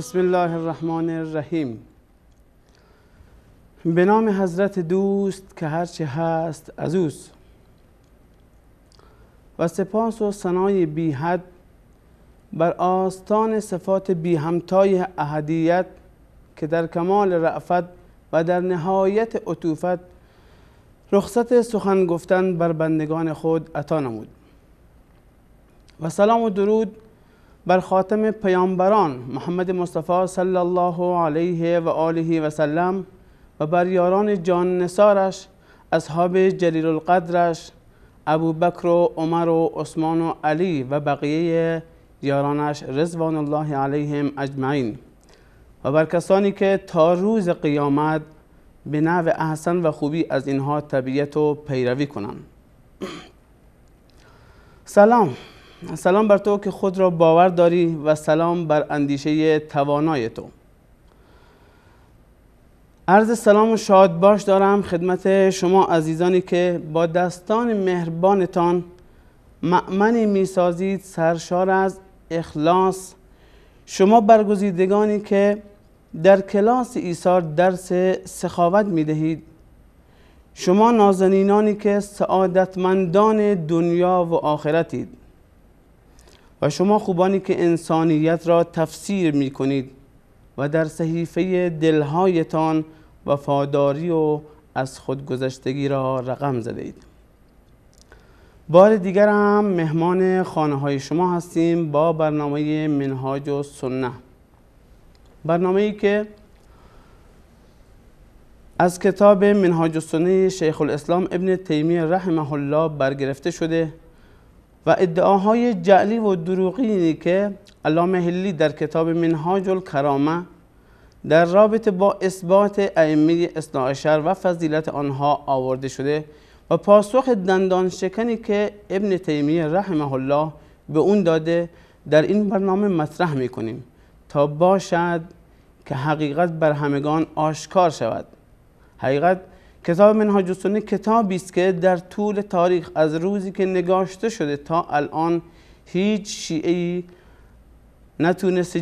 بسم الله الرحمن الرحیم. به نام حضرت دوست که هرچه هست از اوست و سپاس و ثنای بی حد بر آستان صفات بی همتای احدیت که در کمال رأفت و در نهایت عطوفت رخصت سخن گفتن بر بندگان خود عطا نمود و سلام و درود بر خاتم پیامبران محمد مصطفی صلی الله علیه و آله و سلم و بر یاران جان نثارش، اصحاب جلیل القدرش، ابو بکر و عمر و عثمان و علی و بقیه یارانش رضوان الله علیهم اجمعین و بر کسانی که تا روز قیامت به نحو احسن و خوبی از اینها تبعیت و پیروی کنند. سلام بر تو که خود را باور داری و سلام بر اندیشه توانای تو. عرض سلام و شادباش دارم خدمت شما عزیزانی که با دستان مهربانتان مأمنی میسازید سرشار از اخلاص، شما برگزیدگانی که در کلاس ایثار درس سخاوت میدهید، شما نازنینانی که سعادتمندان دنیا و آخرتید و شما خوبانی که انسانیت را تفسیر می کنید و در صحیفه دلهایتان وفاداری و از خودگذشتگی را رقم زده اید. بار دیگر هم مهمان خانه های شما هستیم با برنامه منهاج و سنه، برنامه‌ای که از کتاب منهاج السنه شیخ الاسلام ابن تیمیه رحمه الله برگرفته شده و ادعاهای جعلی و دروغینی که علامه حلی در کتاب منهاج الکرامه در رابطه با اثبات ائمه اثنا عشر و فضیلت آنها آورده شده و پاسخ دندان شکنی که ابن تیمیه رحمه الله به اون داده در این برنامه مطرح میکنیم تا باشد که حقیقت بر همگان آشکار شود. حقیقت کتاب منهاج السنه کتابی است که در طول تاریخ از روزی که نگاشته شده تا الان هیچ شیعه‌ای نتونست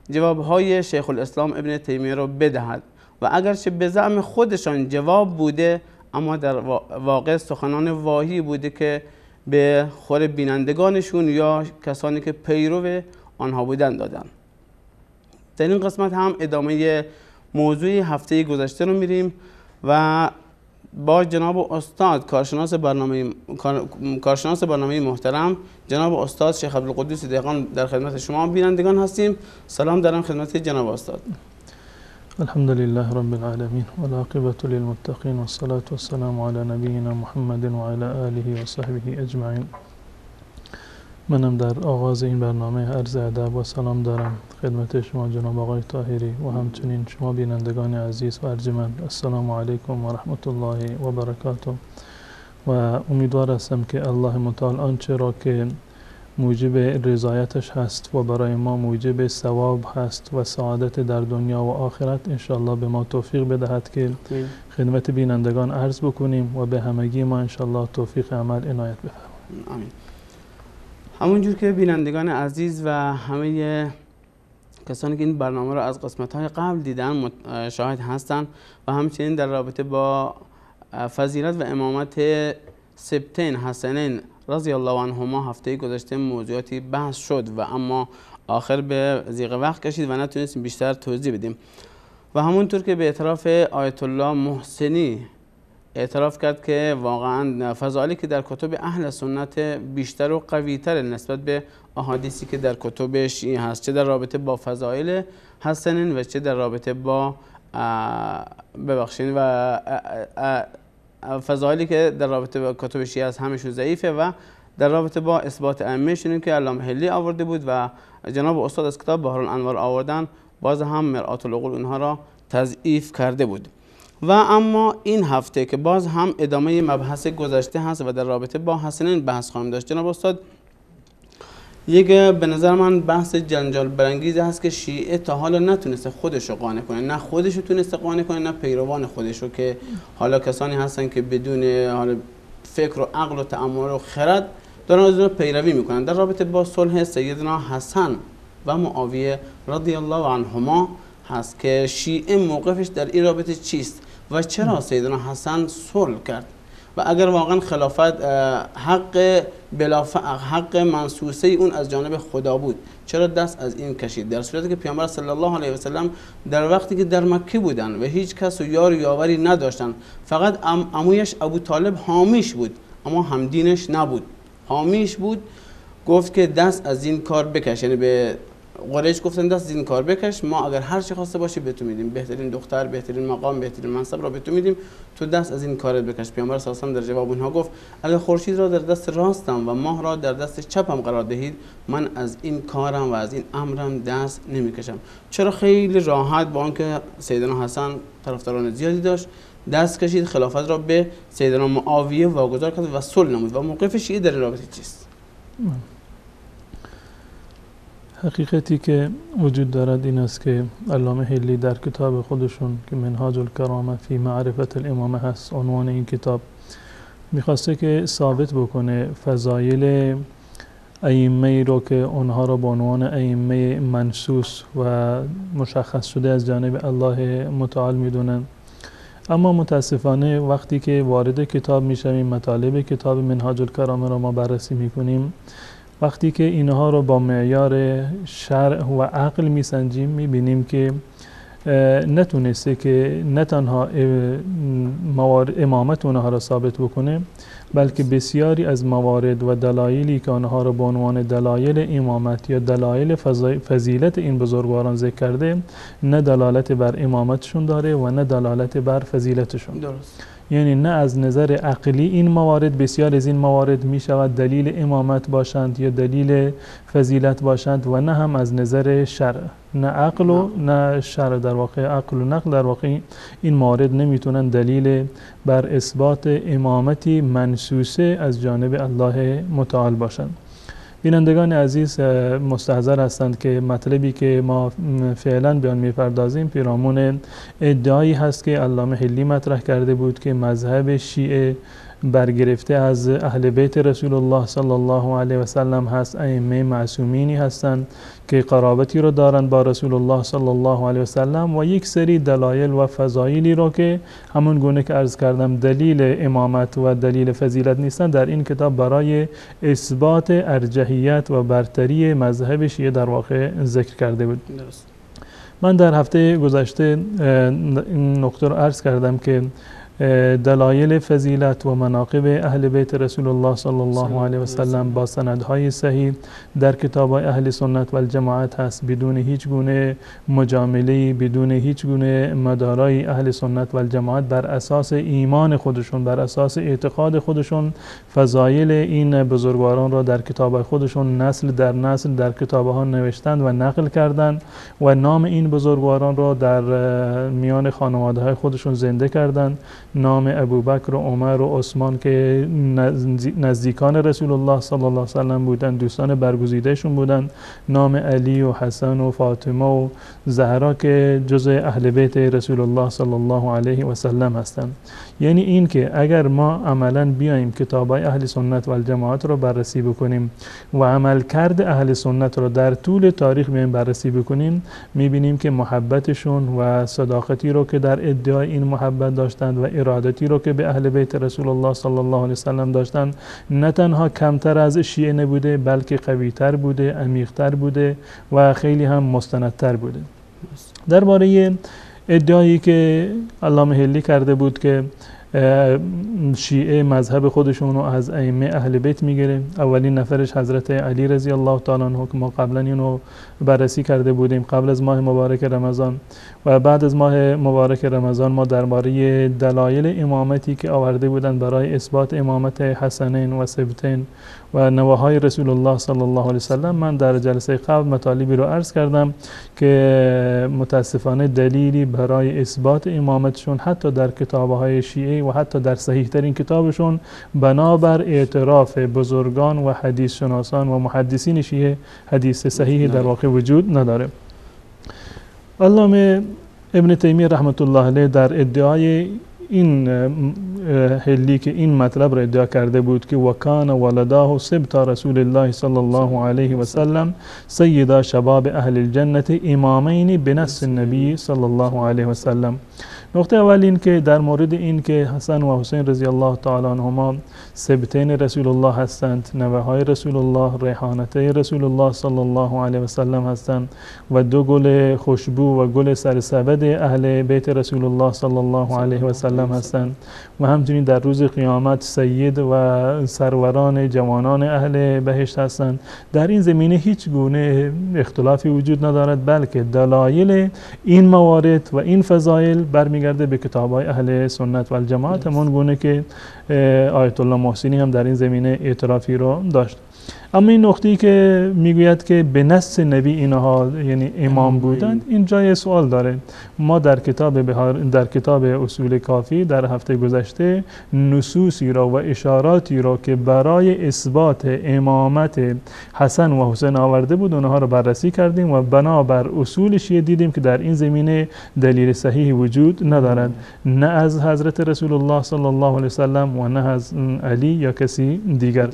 جوابهای شیخ الاسلام ابن تیمیه را بدهد و اگرچه به زعم خودشان جواب بوده اما در واقع سخنان واهی بوده که به خور بینندگانشون یا کسانی که پیرو آنها بودن دادن. در این قسمت هم ادامه موضوع هفته گذشته رو میریم و با جناب استاد کارشناس برنامه محترم جناب استاد شیخ عبدالقدوس دهقان در خدمت شما بینندگان هستیم. سلام دارم خدمت جناب استاد. الحمد لله رب العالمین والعاقبة للمتقین والصلاة والسلام علی نبینا محمد و علی آله و صحبه اجمعین. منم در آغاز این برنامه عرض ادب و سلام دارم خدمت شما جناب آقای طاهری و همچنین شما بینندگان عزیز و ارجمند. السلام علیکم و رحمت الله و برکاته و امیدوار هستم که الله متعال آنچه را که موجب رضایتش هست و برای ما موجب ثواب هست و سعادت در دنیا و آخرت انشاءالله به ما توفیق بدهد که خدمت بینندگان عرض بکنیم و به همگی ما انشاءالله توفیق عمل عنایت بفرمایید. آمین. همونجور که بینندگان عزیز و همه کسانی که این برنامه را از قسمت‌های قبل دیدن شاهد هستند و همچنین در رابطه با فضیلت و امامت سبتین حسنین رضی الله عنهما هفته گذشته موضوعاتی بحث شد و اما آخر به ضیق وقت کشید و نتونستیم بیشتر توضیح بدیم و همونطور که به اعتراف آیت الله محسنی اعتراف کرد که واقعا فضائلی که در کتب اهل سنت بیشتر و قوی‌تر نسبت به احادیثی که در کتب شیعه هست، چه در رابطه با فضائل حسنین و چه در رابطه با فضائلی که در رابطه با کتب شیعه هست همشون ضعیفه و در رابطه با اثبات ائمه شون که علامه حلی آورده بود و جناب استاد از کتاب بحرالانوار آوردن باز هم مرآت العقول اونها را تضعیف کرده بود. و اما این هفته که باز هم ادامه مبحث گذشته هست و در رابطه با حسنین بحث خواهیم داشت. جناب استاد یک به نظر من بحث جنجال برانگیزی هست که شیعه تا حالا نتونسته خودش رو قانع کنه، نه خودش رو تونسته قانع کنه نه پیروان خودش رو، که حالا کسانی هستن که بدون حالا فکر و عقل و تأمل و خرد دارن از اون پیروی میکنن. در رابطه با صلح سیدنا حسن و معاویه رضی الله عنهما هست که شیعه موقفش در این رابطه چیست و چرا سیدنا حسن صلح کرد و اگر واقعا خلافت حق منصوصه اون از جانب خدا بود چرا دست از این کشید، در صورتی که پیامبر صلی الله علیه و سلم در وقتی که در مکه بودن و هیچ کس و یار و یاوری نداشتن، فقط عمویش ابو طالب حامیش بود اما همدینش نبود، حامیش بود، گفت که دست از این کار بکش، یعنی به قریش گفتن دست از این کار بکش، ما اگر هر چی خواسته باشی به تو میدیم، بهترین دختر، بهترین مقام، بهترین منصب را به تو میدیم، تو دست از این کارت بکش. پیامبر صلی الله علیه و در جواب اونها گفت اگر خورشید را در دست راستم و ماه را در دست چپم قرار دهید من از این کارم و از این امرم دست نمیکشم. چرا خیلی راحت با آنکه سیدنا حسن طرفداران زیادی داشت دست کشید، خلافت را به سیدنا معاویه واگذار کرد و صلح نمود و موقف شیعه در این رابطه چیست؟ حقیقتی که وجود دارد این است که علامه حلی در کتاب خودشون که منهاج الکرامه فی معرفت الامامه هست، عنوان این کتاب، میخواسته که ثابت بکنه فضایل ائمه رو که اونها رو به عنوان ائمه منصوص و مشخص شده از جانب الله متعال میدونن. اما متاسفانه وقتی که وارد کتاب میشویم، مطالب کتاب منهاج الکرامه رو ما بررسی میکنیم، وقتی که اینها رو با معیار شرع و عقل میسنجیم میبینیم که نتونسته که نه تنها امامت اونها رو ثابت بکنه، بلکه بسیاری از موارد و دلایلی که آنها را به عنوان دلایل امامت یا دلایل فضیلت این بزرگواران ذکر کرده، نه دلالت بر امامتشون داره و نه دلالت بر فضیلتشون. درست. یعنی نه از نظر عقلی این موارد، بسیار از این موارد می شود دلیل امامت باشند یا دلیل فضیلت باشند، و نه هم از نظر شرع، نه عقل و نه شرع، در واقع عقل و نقل در واقع این موارد نمیتونن دلیل بر اثبات امامتی منصوصه از جانب الله متعال باشند. بینندگان عزیز مستحضر هستند که مطلبی که ما فعلا به آن میپردازیم پیرامون ادعایی هست که علامه حلی مطرح کرده بود که مذهب شیعه برگرفته از اهل بیت رسول الله صلی الله علیه و سلم هست، ائمه معصومینی هستند که قرابتی رو دارند با رسول الله صلی الله علیه و سلم، و یک سری دلایل و فضایلی رو که همون گونه که عرض کردم دلیل امامت و دلیل فضیلت نیستند در این کتاب برای اثبات ارجحیت و برتری مذهب شیعه در واقع ذکر کرده بود. من در هفته گذشته این نکته رو عرض کردم که دلایل فضیلت و مناقب اهل بیت رسول الله صلی الله علیه و سلم با سندهای صحیح در کتاب اهل سنت و الجماعت هست، بدون هیچ گونه مجامله، بدون هیچ گونه مدارای اهل سنت و الجماعت بر اساس ایمان خودشون، بر اساس اعتقاد خودشون فضایل این بزرگواران را در کتاب خودشون نسل در نسل در کتابها نوشتند و نقل کردند و نام این بزرگواران را در میان خانواده های خودشون زنده کردند. نام ابوبکر و عمر و عثمان که نزدیکان رسول الله صلی الله علیه و سلم بودند، دوستان برگزیدهشون بودند، نام علی و حسن و فاطمه و زهرا که جزء اهل بیت رسول الله صلی الله علیه و سلم هستند. یعنی این که اگر ما عملا بیایم کتابای اهل سنت و الجماعت رو بررسی بکنیم و عمل کرد اهل سنت رو در طول تاریخ بیایم بررسی بکنیم، میبینیم که محبتشون و صداقتی رو که در ادعای این محبت داشتند و ارادتی رو که به اهل بیت رسول الله صلی الله علیه و سلم داشتند نه تنها کمتر از شیعه نبوده، بلکه قویتر بوده، عمیقتر بوده و خیلی هم مستندتر بوده. درباره ادعایی که علامه حلی کرده بود که شیعه مذهب خودشون رو از ائمه اهل بیت میگیره، اولین نفرش حضرت علی رضی الله تعالی عنه که ما قبلا اینو بررسی کرده بودیم قبل از ماه مبارک رمضان، و بعد از ماه مبارک رمضان ما درباره دلایل امامتی که آورده بودند برای اثبات امامت حسنین و سبتین و نواهای رسول الله صلی الله علیه وسلم، من در جلسه قبل مطالبی رو عرض کردم که متاسفانه دلیلی برای اثبات امامتشون حتی در کتابهای شیعه و حتی در صحیح ترین کتابشون بنابر اعتراف بزرگان و حدیث شناسان و محدثین شیعه حدیث صحیح در واقع وجود نداره. علامه ابن تیمیه رحمت الله علیه در ادعای این هلی که این مطلب را ادعا کرده بود که وکان ولداه سبط رسول الله صلی الله علیه و سلم سیدا شباب اهل الجنة امامین بنص النبی صلی الله علیه و سلم. نقطه اول این که در مورد این که حسن و حسین رضی الله تعالی عنهما سبتین رسول الله هستند، نوه‌های رسول الله، ریحانته رسول الله صلی الله علیه و سلم هستند و دو گل خوشبو و گل سرسبد اهل بیت رسول الله صلی الله علیه و سلم هستند و همچنین در روز قیامت سید و سروران جوانان اهل بهشت هستند. در این زمینه هیچ گونه اختلافی وجود ندارد، بلکه دلایل این موارد و این فضایل برمیگرده به کتاب‌های اهل سنت و الجماعت، همون گونه که آیت الله محسنی هم در این زمینه اعترافی رو داشت. اما این نقطه‌ای که میگوید که به نص نبی اینها یعنی امام بودند، این جای سوال داره. ما در کتاب اصول کافی در هفته گذشته نصوصی را و اشاراتی را که برای اثبات امامت حسن و حسین آورده بود اونها را بررسی کردیم و بنابر اصول شیعه دیدیم که در این زمینه دلیل صحیح وجود ندارد، نه از حضرت رسول الله صلی الله علیه وسلم و نه از علی یا کسی دیگر.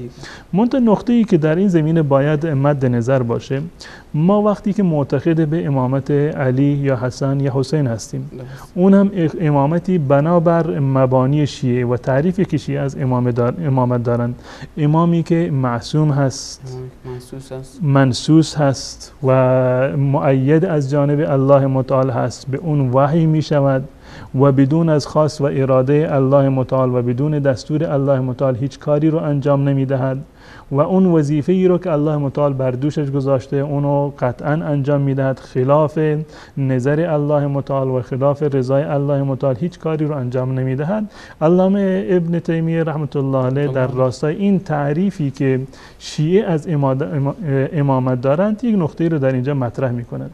منتها نقطه‌ای که در این زمینه باید مد نظر باشه، ما وقتی که معتقد به امامت علی یا حسن یا حسین هستیم، اون هم امامتی بنابر مبانی شیعه و تعریفی که شیعه از امامت دارند، امامی که معصوم هست، منصوص هست و مؤید از جانب الله متعال هست، به اون وحی می شود و بدون از خواست و اراده الله متعال و بدون دستور الله متعال هیچ کاری رو انجام نمی دهد و اون وظیفه‌ای رو که الله متعال بر دوشش گذاشته اونو قطعا انجام میدهد، خلاف نظر الله متعال و خلاف رضای الله متعال هیچ کاری رو انجام نمیدهد. علامه ابن تیمیه رحمت الله علیه در راستای این تعریفی که شیعه از امامت دارند یک نقطه رو در اینجا مطرح میکنند.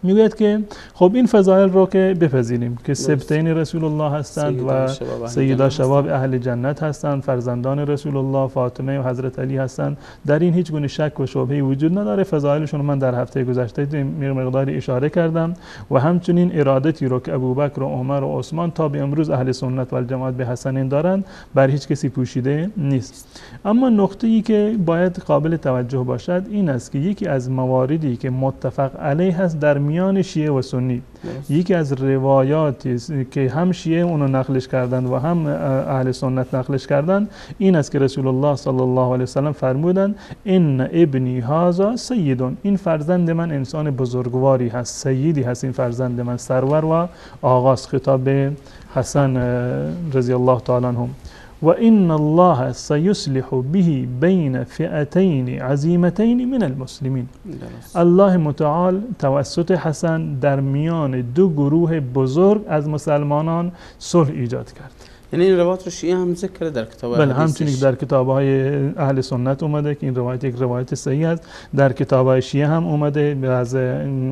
میگوید که خب این فضایل رو که بپذیریم که سبتین رسول الله هستند و سیدا شباب اهل جنت هستند، فرزندان رسول الله فاطمه و حضرت علی هستند، در این هیچ گونه شک و شبهه‌ای وجود نداره. فضایلشون من در هفته گذشته مقداری اشاره کردم و همچنین ارادتی رو که ابوبکر و عمر و عثمان تا به امروز اهل سنت و الجماعت به حسنین دارند بر هیچ کسی پوشیده نیست. اما نقطه‌ای که باید قابل توجه باشد این است که یکی از مواردی که متفق علیه هست در میان شیعه و سنی، یکی از روایاتی که هم شیعه اونو نقلش کردند و هم اهل سنت نقلش کردند این است که رسول الله صلی الله علیه وسلم فرمودند ان ابنی هذا سیدون، این فرزند من انسان بزرگواری هست، سیدی هست این فرزند من، سرور و آغاز، خطاب به حسن رضی الله تعالی عنهم. و ان الله سیصلح به بین فئتین عظیمتین من المسلمین، الله متعال توسط حسن در میان دو گروه بزرگ از مسلمانان صلح ایجاد کرد. یعنی این روایت رو شیعه هم ذکر در کتاب بله، همچنین در کتاب‌های اهل سنت اومده که این روایت یک روایت صحیح است. در کتاب‌های شیعه هم اومده، از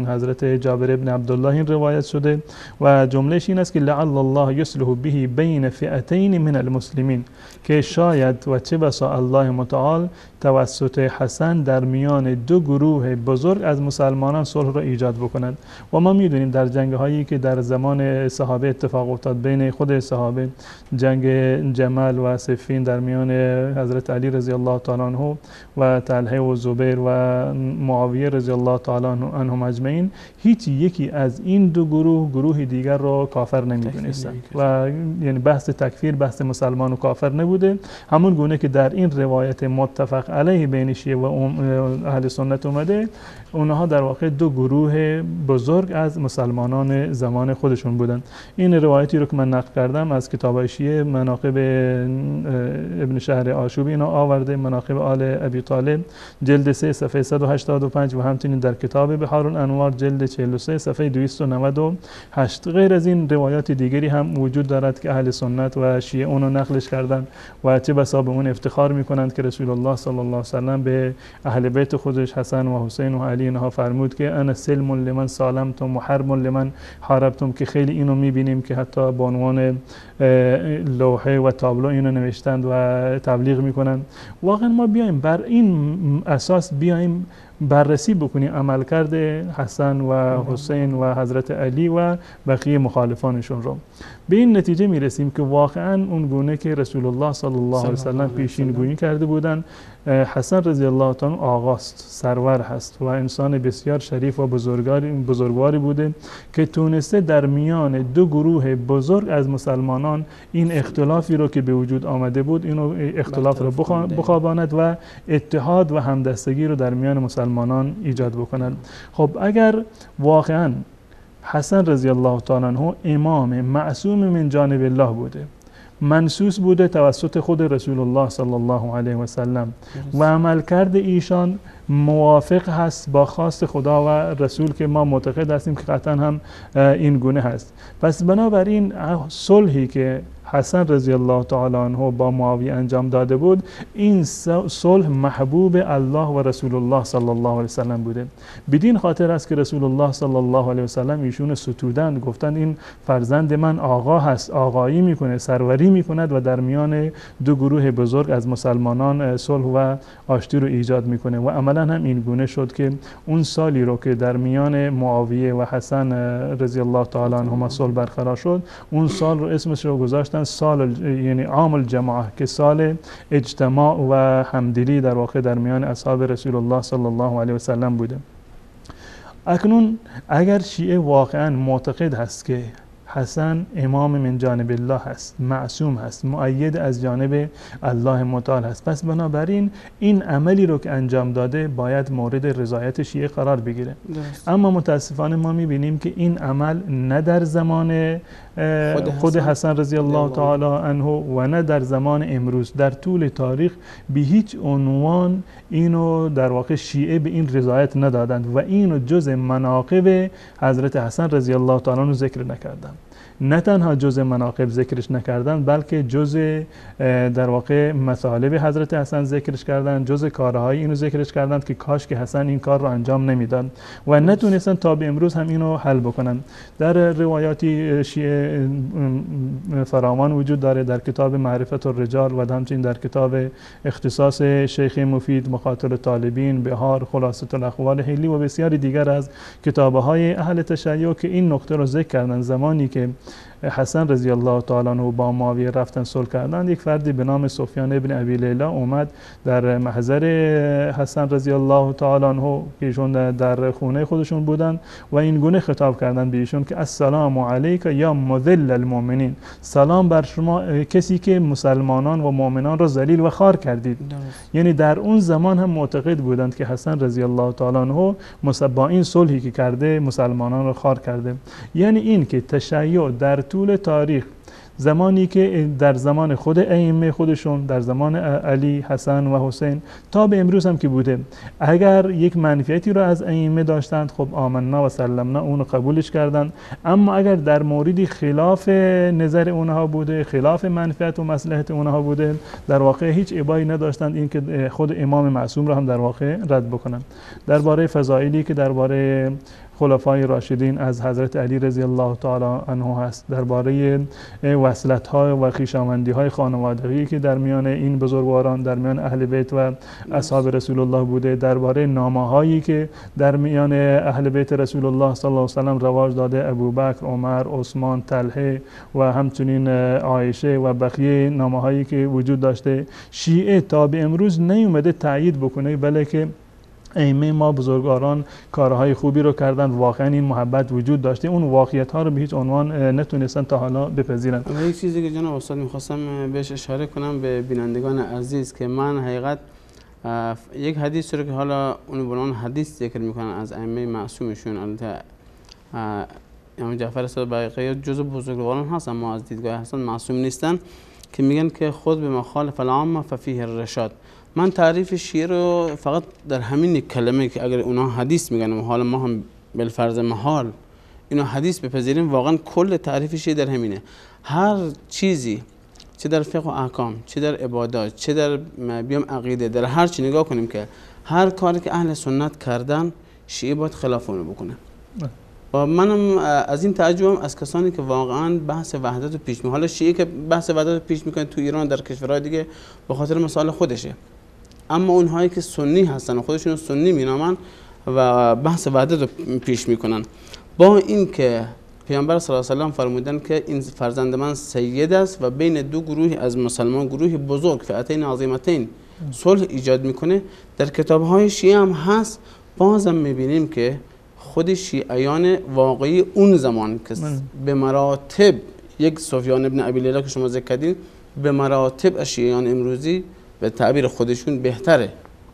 حضرت جابر ابن عبدالله این روایت شده و جملهش این است که لعل الله یصلح به بین فئتین من المسلمین، که شاید و چه بسا الله متعال توسط حسن در میان دو گروه بزرگ از مسلمانان صلح را ایجاد بکند. و ما میدونیم در جنگ‌هایی که در زمان صحابه اتفاق افتاد بین خود صحابه، جنگ جمل و صفین در میان حضرت علی رضی الله تعالی عنه و طلحه و زبیر و معاویه رضی الله تعالی عنهم اجمعین، هیچ یکی از این دو گروه دیگر را کافر نمی‌دونستند و یعنی بحث تکفیر بحث مسلمان و کافر نبوده، همون گونه که در این روایت متفق علیه بین شیعه و اهل سنت اومده، اونها در واقع دو گروه بزرگ از مسلمانان زمان خودشون بودند. این روایتی رو که من نقل کردم از کتاب شیعه، مناقب ابن شهر آشوبی اینا آورده، مناقب آل ابی طالب جلد 3 صفحه 185 و همچنین در کتاب بحار الانوار جلد 43 صفحه 298. غیر از این روایات دیگری هم وجود دارد که اهل سنت و شیعه اونو نقلش کردند و چه بسا به اون افتخار میکنند که رسول الله صلی الله علیه و سلم به اهل بیت خودش حسن و حسین و علی اینها فرمود که انا سلم لمن سالمتم و حرب لمن حاربتم، که خیلی اینو میبینیم که حتی به عنوان لوحه و تابلو اینو نوشتند و تبلیغ میکنند. واقعا ما بیایم بر این اساس بیایم بررسی بکنی عملکرد حسن و حسین و حضرت علی و بقیه مخالفانشون رو، به این نتیجه میرسیم که واقعا اون گونه که رسول الله صلی الله علیه و سلم پیشین گویی کرده بودن، حسن رضی الله تعالی آقاست، سرور هست و انسان بسیار شریف و بزرگواری بوده که تونسته در میان دو گروه بزرگ از مسلمانان این اختلافی رو که به وجود آمده بود، اینو اختلاف رو بخواباند و اتحاد و همدستگی رو در میان مسلمانان ایجاد بکنند. خب اگر واقعا حسن رضی الله تعالی عنه امام معصوم من جانب الله بوده، منصوص بوده توسط خود رسول الله صلی الله علیه و سلم و عملکرد ایشان موافق هست با خواست خدا و رسول که ما معتقد هستیم که قطعا هم این گونه هست، پس بنابراین صلحی که حسن رضی الله تعالی عنه با معاویه انجام داده بود، این صلح محبوب الله و رسول الله صلی الله علیه و سلم بوده. بدین خاطر است که رسول الله صلی الله علیه و سلم ایشون ستودند، گفتند این فرزند من آقا هست، آقایی میکنه، سروری میکند و در میان دو گروه بزرگ از مسلمانان صلح و آشتی رو ایجاد میکنه و عملا هم این گونه شد که اون سالی رو که در میان معاویه و حسن رضی الله تعالی عنهما صلح برقرار شد، اون سال رو اسمش رو گذاشتن سال، یعنی عام الجماعه، که سال اجتماع و همدلی در واقع در میان اصحاب رسول الله صلی الله علیه و سلم بوده. اکنون اگر شیعه واقعا معتقد هست که حسن امام من جانب الله هست، معصوم هست، مؤید از جانب الله متعال هست، پس بنابراین این عملی رو که انجام داده باید مورد رضایت شیعه قرار بگیره. اما متاسفانه ما میبینیم که این عمل نه در زمان خود حسن رضی الله تعالی عنه و نه در زمان امروز، در طول تاریخ به هیچ عنوان اینو در واقع شیعه به این رضایت ندادند و اینو جز مناقب حضرت حسن رضی الله تعالی عنه ذکر نکردند. نه تنها جز مناقب ذکرش نکردن، بلکه جز در واقع مطالب حضرت حسن ذکرش کردن، جز کارهای اینو ذکرش کردن که کاش که حسن این کار رو انجام نمیداد و نتونستن تا به امروز هم اینو حل بکنن. در روایاتی شیعه فراوان وجود داره، در کتاب معرفت الرجال و همچنین در کتاب اختصاص شیخ مفید، مقاتل طالبین، بهار، خلاصه الاقوال حلی و بسیاری دیگر از کتابهای اهل تشیع که این نقطه رو ذکر کردن. زمانی که حسن رضی الله تعالی عنه با معاویه رفتن صلح کردند، یک فردی به نام سفیان ابن ابی لیلا اومد در محضر حسن رضی الله تعالی عنه که ایشون در خونه خودشون بودن و این گونه خطاب کردند به ایشون که السلام علیک یا مذل المؤمنین، سلام بر شما کسی که مسلمانان و مؤمنان را ذلیل و خوار کردید. یعنی در اون زمان هم معتقد بودند که حسن رضی الله تعالی عنه با این صلحی که کرده مسلمانان را خوار کرده. یعنی این که تشیع در طول تاریخ، زمانی که در زمان خود ائمه خودشون، در زمان علی، حسن و حسین تا به امروز هم که بوده، اگر یک منفعتی رو از ائمه داشتند، خب آمنا و سلمنا اون رو قبولش کردند. اما اگر در موردی خلاف نظر اونها بوده، خلاف منفعت و مصلحت اونها بوده، در واقع هیچ ابایی نداشتند این که خود امام معصوم رو هم در واقع رد بکنند. درباره فضائلی که درباره خلفای راشدین از حضرت علی رضی الله تعالی عنه هست، درباره وصلت ها و خویشاوندی های خانوادگی که در میان این بزرگواران، در میان اهل بیت و اصحاب رسول الله بوده، درباره نامه هایی که در میان اهل بیت رسول الله صلی الله علیه و سلم رواج داده، ابوبکر، عمر، عثمان، طلحه و همچنین عایشه و بقیه نامه هایی که وجود داشته، شیعه تا به امروز نیومده تایید بکنه، بلکه ائمه ما بزرگواران کارهای خوبی رو کردن، واقعا این محبت وجود داشته، اون واقعیت ها رو به هیچ عنوان نتونستن تا حالا بپذیرن. و یک چیزی که جناب استاد میخواستم بهش اشاره کنم به بینندگان عزیز، که من حقیقت یک حدیث رو که حالا اون بنان حدیث ذکر میکنن از ائمه معصومشون، البته امام جعفر صادق بقیه جزء بزرگواران هستن، اما از دیدگاه حسن معصوم نیستن، که میگن که خود به مخالف العامه ففیه الرشاد. من تعریف شیعه رو فقط در همین کلمه که اگر اونا حدیث میگن و حالا ما هم بالفرض محال اینا حدیث بپذیریم، واقعا کل تعریف شیعه در همینه. هر چیزی، چه در فقه و احکام، چه در عبادات، چه در بیام عقیده، در هر چی نگاه کنیم که هر کاری که اهل سنت کردن شیعه باید خلاف اونو بکنه. و منم از این تعجبم از کسانی که واقعا بحث وحدت رو پیش میکنن. حالا شیعه که بحث وحدت رو پیش میکنه تو ایران، در کشورهای دیگه به خاطر مسائل خودشه، اما اونهایی که سنی هستن و خودشون رو سنی مینامن و بحث وحدت رو پیش میکنن، با اینکه پیامبر صلی الله علیه و سلم فرمودن که این فرزند من سید است و بین دو گروه از مسلمان، گروه بزرگ فئتین عظیمتین صلح ایجاد میکنه، در کتاب‌های شیعه هم هست. بازم میبینیم که خود شیعیان واقعی اون زمان که به مراتب یک سفیان ابن ابی لیلا که شما ذکر کردین به مراتب از شیعیان امروزی به تعبیر خودشون بهتره،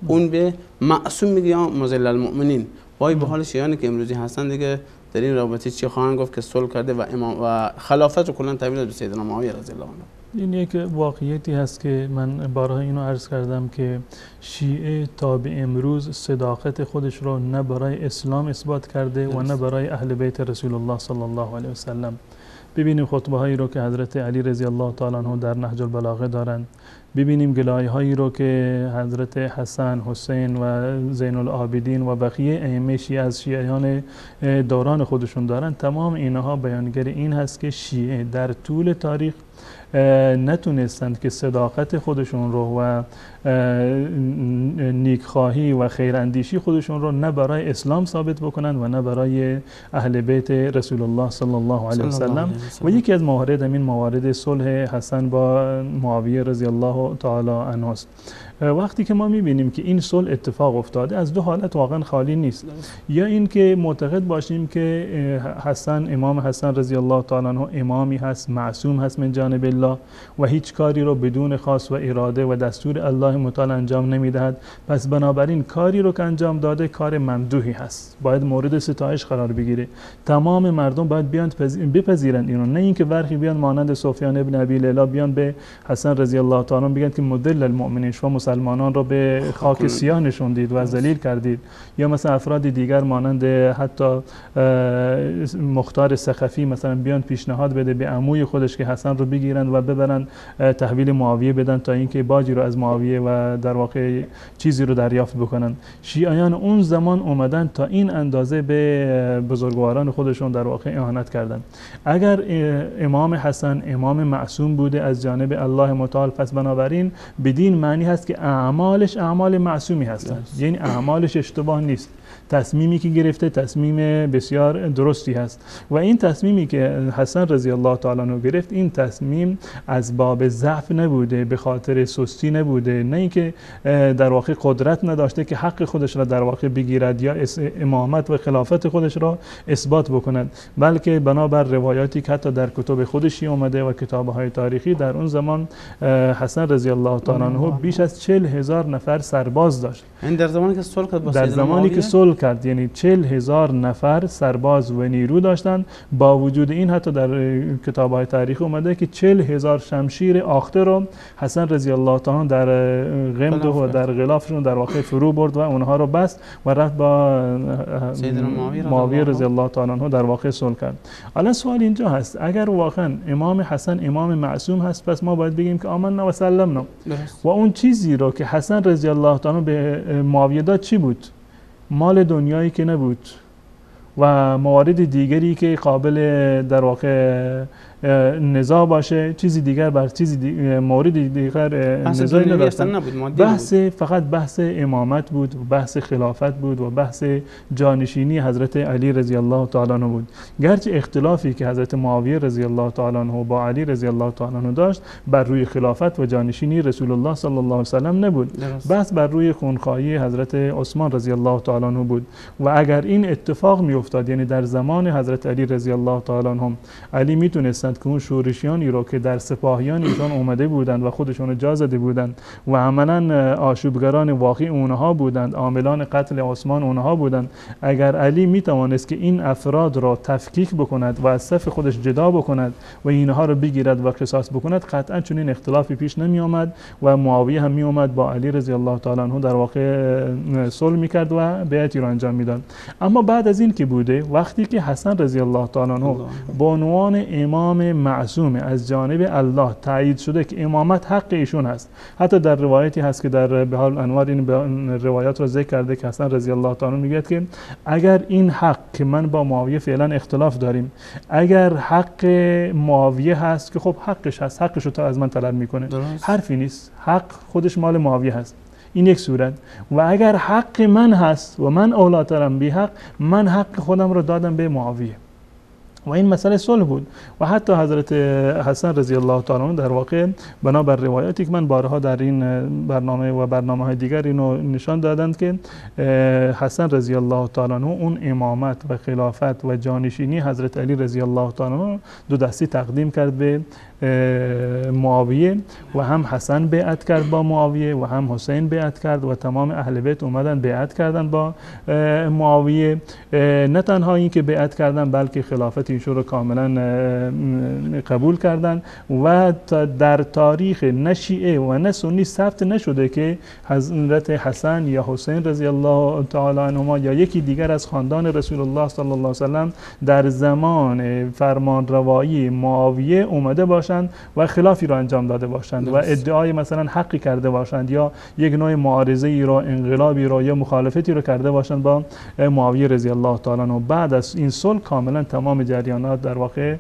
اون به معصوم میگه یا مذل المؤمنین. وای به حال شیعیانی که امروزی هستن دیگه در این رابطه چی خواهند گفت که صلح کرده و امام و خلافت رو کلا تعبیر به سیدنا معاویه رضی الله عنه. این یک واقعیتی هست که من بارها اینو عرض کردم که شیعه تا به امروز صداقت خودش رو نه برای اسلام اثبات کرده و نه برای اهل بیت رسول الله صلی الله علیه و سلم. ببینیم خطبه هایی رو که حضرت علی رضی الله تعالی عنه در نهج البلاغه دارند، ببینیم گلایه هایی رو که حضرت حسن، حسین و زین العابدین و بقیه ائمه شیعه از شیعیان دوران خودشون دارند. تمام اینها بیانگر این هست که شیعه در طول تاریخ نتونستند که صداقت خودشون رو و نیکخواهی و خیراندیشی خودشون رو نه برای اسلام ثابت بکنند و نه برای اهل بیت رسول الله صلی الله علیه و سلم. و یکی از موارد همین موارد صلح حسن با معاویه رضی الله تعالی عنه است. وقتی که ما میبینیم که این صلح اتفاق افتاده، از دو حالت واقعا خالی نیست. یا این که معتقد باشیم که حسن، امام حسن رضی الله تعالی عنه امامی هست، معصوم هست من جانب الله و هیچ کاری رو بدون خواست و اراده و دستور الله متعال انجام نمیدهد، پس بنابراین کاری رو که انجام داده کار ممدوحی هست، باید مورد ستایش قرار بگیره. تمام مردم باید بیان بپذیرند اینو، نه اینکه برخی بیان مانند سفیان ابن ابی لیلا بیان به حسن رضی الله تعالی عنه بگن که مدل المؤمنین، شما مسلمانان رو به خاک سیاه نشوندید و ذلیل کردید. یا مثلا افراد دیگر مانند حتی مختار ثقفی مثلا بیان پیشنهاد بده به عموی خودش که حسن رو بگیرند و ببرن تحویل معاویه بدن تا اینکه باجی رو از معاویه و در واقع چیزی رو دریافت بکنن. شیعیان اون زمان اومدن تا این اندازه به بزرگواران خودشون در واقع اهانت کردن. اگر امام حسن امام معصوم بوده از جانب الله متعال، پس بنابراین بدین معنی هست که اعمالش اعمال معصومی هستند، یعنی اعمالش اشتباه نیست. تصمیمی که گرفته تصمیم بسیار درستی هست و این تصمیمی که حسن رضی الله تعالی عنه گرفت، این تصمیم از باب ضعف نبوده، به خاطر سستی نبوده، نه اینکه در واقع قدرت نداشته که حق خودش را در واقع بگیرد یا امامت و خلافت خودش را اثبات بکند، بلکه بنابر روایاتی که حتی در کتب خودشی اومده و کتاب‌های تاریخی، در اون زمان حسن رضی الله تعالی عنه بیش از 40,000 نفر سرباز داشت. این در زمانی که صلح کرد، در زمانی که صلح کرد، یعنی 40,000 نفر سرباز و نیرو داشتند. با وجود این حتی در کتاب‌های تاریخی اومده که 40,000 شمشیر آخته رو حسن رضی الله تعالی در غمد و در غلافشون در واقع فرو برد و اونها رو بست و رفت با معاویه رضی الله تعالی عنه در واقع صلح کرد. الان سوال اینجا هست، اگر واقعا امام حسن امام معصوم هست، پس ما باید بگیم که آمنا و سلمنا. و اون چیزی رو که حسن رضی الله تعالی به معاویه داد چی بود؟ مال دنیایی که نبود و موارد دیگری که قابل در واقع نزاع باشه، چیزی دیگر بر چیزی مورد دیگر نزاعی نداشتن. بحث فقط بحث امامت بود و بحث خلافت بود و بحث جانشینی حضرت علی رضی الله تعالی عنه بود. گرچه اختلافی که حضرت معاویه رضی الله تعالی عنه با علی رضی الله تعالی عنه داشت بر روی خلافت و جانشینی رسول الله صلی الله علیه و سلم نبود، بحث بر روی خونخواهی حضرت عثمان رضی الله تعالی عنه بود. و اگر این اتفاق می افتاد، یعنی در زمان حضرت علی رضی الله تعالی عنه علی میتونست که اون شورشیانی رو که در سپاهیان ایشان اومده بودند و خودشون جا زده بودند و عملاً آشوبگران واقعی اونها بودند، عاملان قتل عثمان اونها بودند، اگر علی میتوانست که این افراد را تفکیک بکند و از صف خودش جدا بکند و اینها رو بگیرد و قصاص بکند، قطعاً چنین اختلافی پیش نمی آمد و معاویه هم می اومد با علی رضی الله تعالی عنه در واقع صلح میکرد و بیعتی رو انجام میداد. اما بعد از این که بوده، وقتی که حسن رضی الله تعالی عنه به عنوان امام معصوم از جانب الله تایید شده که امامت حق ایشون هست، حتی در روایتی هست که در بهار انوار این روایات رو ذکر کرده که حسن رضی الله تعالی میگه که اگر این حق که من با معاویه فعلا اختلاف داریم، اگر حق معاویه هست که خب حقش هست، حقش رو تا از من طلب میکنه، حرفی نیست، حق خودش مال معاویه هست. این یک صورت. و اگر حق من هست و من اولاترم بی حق، من حق خودم رو دادم به معاویه و این مسئله صلح بود. و حتی حضرت حسن رضی الله تعالی عنه در واقع بنابر روایاتی که من بارها در این برنامه و برنامه‌های دیگر اینو نشان دادند که حسن رضی الله تعالی عنه اون امامت و خلافت و جانشینی حضرت علی رضی الله تعالی عنه دو دستی تقدیم کرد به معاویه و هم حسن بیعت کرد با معاویه و هم حسین بیعت کرد و تمام اهل بیت اومدن بیعت کردن با معاویه. نه تنها این که بیعت کردن بلکه خلافت ایشون رو کاملا قبول کردن و در تاریخ نه شیعه و نه سنی ثبت نشده که حضرت حسن یا حسین رضی الله تعالی عنهما یا یکی دیگر از خاندان رسول الله صلی الله علیه و سلم در زمان فرمانروایی معاویه اومده باشند و خلافی را انجام داده باشند و ادعای مثلا حقی کرده باشند یا یک نوع معارضه ای را، انقلابی را یا مخالفتی را کرده باشند با معاویه رضی الله تعالی عنه. بعد از این صلح کاملا تمام جریانات در واقع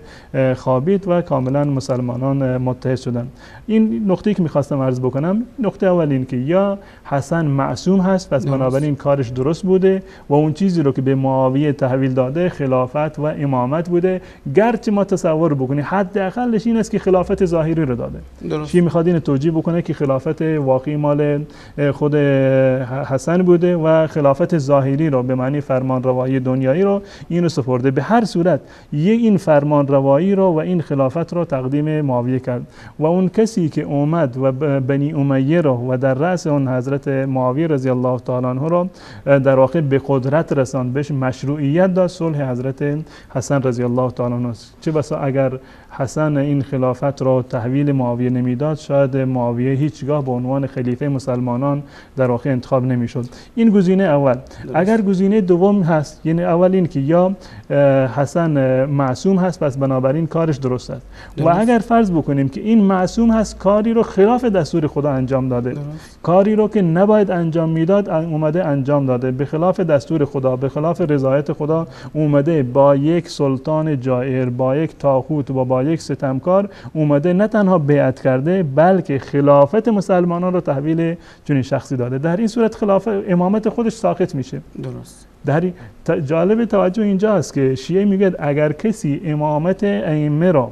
خوابید و کاملا مسلمانان متحد شدند. این نقطه‌ای که می‌خواستم عرض بکنم، نقطه اول این که یا حسن معصوم هست پس بنابراین کارش درست بوده و اون چیزی رو که به معاویه تحویل داده خلافت و امامت بوده، گرچه ما تصور بکنیم حداقلش این است که خلافت ظاهری رو داده. چی میخواد این توجیه بکنه که خلافت واقعی مال خود حسن بوده و خلافت ظاهری رو به معنی فرمان روایی دنیایی رو اینو سپرده. به هر صورت این فرمان روایی رو و این خلافت رو تقدیم معاویه کرد و اون کسی که اومد و بنی امیه رو و در رأس اون حضرت معاویه رضی الله تعالی عنه رو در واقع به قدرت رساند، بهش مشروعیت داد، صلح حضرت حسن رضی الله تعالی عنه. چه بسا اگر حسن این خلافت را تحویل معاویه نمیداد، شاید معاویه هیچگاه به عنوان خلیفه مسلمانان در واقع انتخاب نمیشد. این گزینه اول. اگر گزینه دوم هست، یعنی اول این که یا حسن معصوم هست پس بنابراین کارش درست است و اگر فرض بکنیم که این معصوم هست کاری رو خلاف دستور خدا انجام داده، کاری رو که نباید انجام میداد اومده انجام داده، به خلاف دستور خدا، به خلاف رضایت خدا اومده با یک سلطان جائر، با یک طاغوت و با یک ستمکار اومده نه تنها بیعت کرده بلکه خلافت مسلمانان رو تحویل چنین شخصی داده. در این صورت خلافت امامت خودش ساقط میشه. درست. در جالب توجه اینجا است که شیعه میگه اگر کسی امامت ائمه را،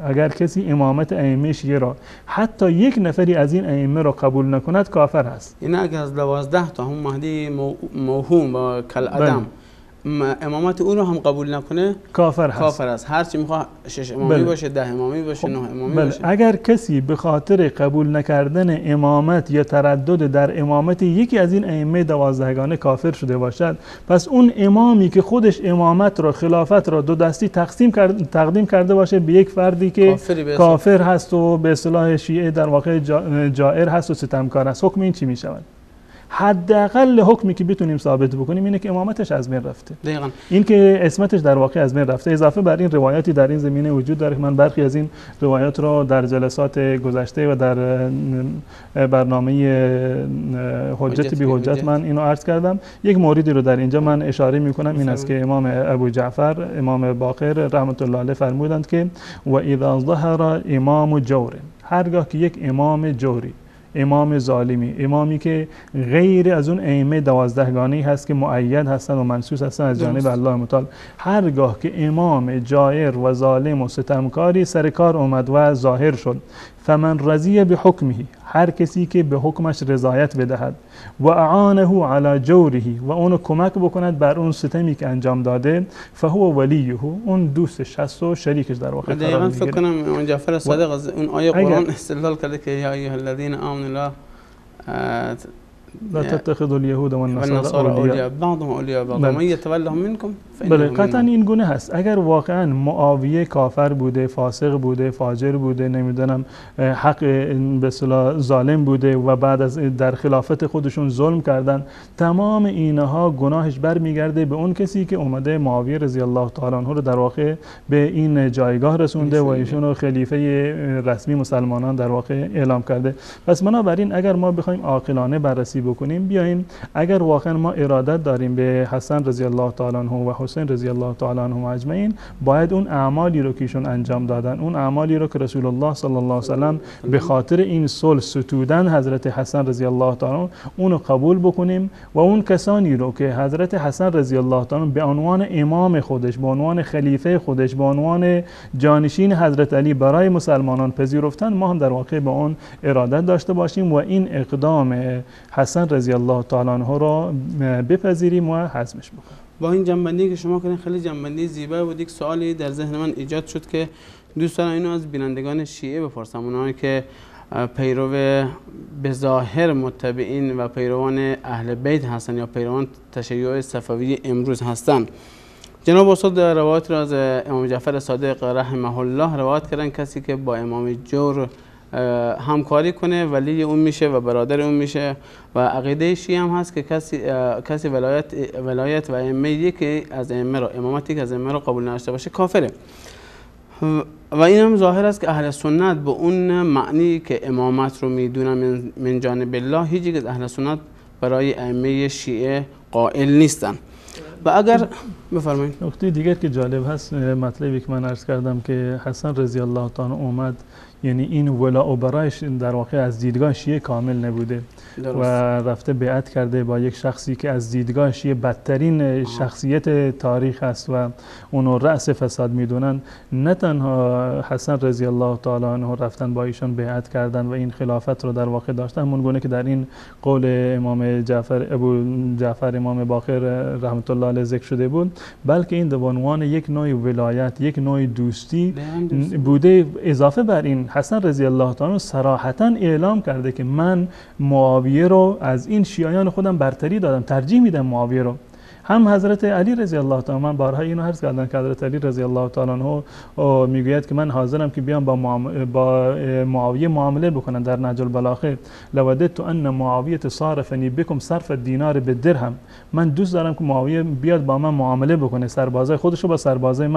اگر کسی امامت ائمه شیعه را حتی یک نفری از این ائمه را قبول نکند کافر هست. این اگر از 12 تا هم مهدی موهوم و کالعدم امامت اون رو هم قبول نکنه کافر هست. کافر است. هر چی میخواد 6 امامی باشه، 10 امامی باشه، 9 امامی باشه. اگر کسی به خاطر قبول نکردن امامت یا تردد در امامت یکی از این ائمه 12گانه کافر شده باشد، پس اون امامی که خودش امامت را، خلافت را دو دستی تقدیم کرده باشه به یک فردی که کافر هست و به اصطلاح شیعه در واقع جائر هست و ستمکار است، حکم این چی میشود؟ حداقل حکمی که بتونیم ثابت بکنیم اینه که امامتش از بین رفته. دقیقاً. این که اسمتش در واقع از بین رفته. اضافه بر این روایاتی در این زمینه وجود داره. من برخی از این روایات رو در جلسات گذشته و در برنامه حجت بی حجت من اینو عرض کردم. یک موردی رو در اینجا من اشاره میکنم، این است که امام ابو جعفر، امام باقر رحمت الله علیه فرمودند که و اذا ظهر امام جور، هرگاه که یک امام جوری، امام ظالمی، امامی که غیر از اون ائمه 12گانه‌ای هست که مؤید هستن و منصوص هستن از جانب الله متعال، هرگاه که امام جائر و ظالم و ستمکاری سر کار اومد و ظاهر شد، فمن رضی بحکمه، هر کسی که به حکمش رضایت بدهد و اعانه علی جوره و اونو کمک بکند بر اون ستمی که انجام داده، فهو ولیه، اون دوستش هست و شریکش در واقع قرار میگیره. فکر کنم امام جعفر صادق از اون آیه قرآن استدلال کرده که یا ایها الذین آمنوا لا تتخذوا اليهود والنصارى اولیاء بعضهم اولیاء بعض من یتولهم منکم بله قطعا این گونه هست. اگر واقعا معاویه کافر بوده، فاسق بوده، فاجر بوده، نمیدونم حق به اصطلاح ظالم بوده و بعد از در خلافت خودشون ظلم کردن، تمام اینها گناهش برمیگرده به اون کسی که اومده معاویه رضی الله تعالی عنه رو در واقع به این جایگاه رسونده و ایشون رو خلیفه رسمی مسلمانان در واقع اعلام کرده. پس بنابراین اگر ما بخوایم عاقلانه بررسی بکنیم، بیایم اگر واقعا ما ارادت داریم به حسن رضی الله تعالی عنه و حسین رضی الله تعالی عنهم اجمعین باید اون اعمالی رو که ایشون انجام دادن، اون اعمالی رو که رسول الله صلی الله علیه و سلم به خاطر این صلح ستودن حضرت حسن رضی الله تعالی عنه اونو قبول بکنیم و اون کسانی رو که حضرت حسن رضی الله تعالی عنه به عنوان امام خودش، به عنوان خلیفه خودش، به عنوان جانشین حضرت علی برای مسلمانان پذیرفتن، ما هم در واقع به اون ارادت داشته باشیم و این اقدام حسن رضی الله تعالی عنه را بپذیریم و حزمش بکنیم. با این جنبندی که شما کردین خیلی جنبندی زیبا بود. یک سوالی در ذهن من ایجاد شد که دوست دارم اینو از بینندگان شیعه بپرسم، اونایی که پیرو به ظاهر متبعین و پیروان اهل بیت هستن یا پیروان تشیع صفوی امروز هستن. جناب استاد روایت را از امام جعفر صادق رحمه الله روایت کردن کسی که با امام جور همکاری کنه ولی اون میشه و برادر اون میشه و عقیده شیعه هم هست که کسی ولایت و ائمه یکی از ائمه را، امامتی که از ائمه را قبول نداشته باشه کافره. و این هم ظاهر است که اهل سنت به اون معنی که امامت رو میدونن من جانب الله هیچ یک از اهل سنت برای ائمه شیعه قائل نیستن. و اگر بفرمایید. نکته دیگر که جالب هست، مطلبی که من عرض کردم که حسن رضی الله تعالی اومد، یعنی این ولا و برایش در واقع از دیدگاه شیعه کامل نبوده درست. و رفته بیعت کرده با یک شخصی که از دیدگاه شیعه بدترین شخصیت تاریخ است و اونو رأس فساد میدونن. نه تنها حسن رضی الله تعالی عنه رفتن با ایشان بیعت کردن و این خلافت رو در واقع داشتن، همون گونه که در این قول امام جعفر ابو جعفر امام باقر رحمت الله علیه ذکر شده بود، بلکه این به عنوان یک نوع ولایت، یک نوع دوستی بوده. اضافه بر این حسن رضی الله تعالی صراحتا اعلام کرده که من معاویه رو از این شیعیان خودم برتری دادم، ترجیح میدم معاویه رو. هم حضرت علی رضی الله تعالی، من بارها اینو عرض کردم که حضرت علی رضی الله تعالی عنه میگوید که من حاضرم که بیام با معاویه معامله بکنم. در نهج البلاغه لوددت ان معاویه صارفنی بكم صرف الدینار بالدرهم، من دوست دارم که معاویه بیاد با من معامله بکنه، سربازای خودشو با سربازای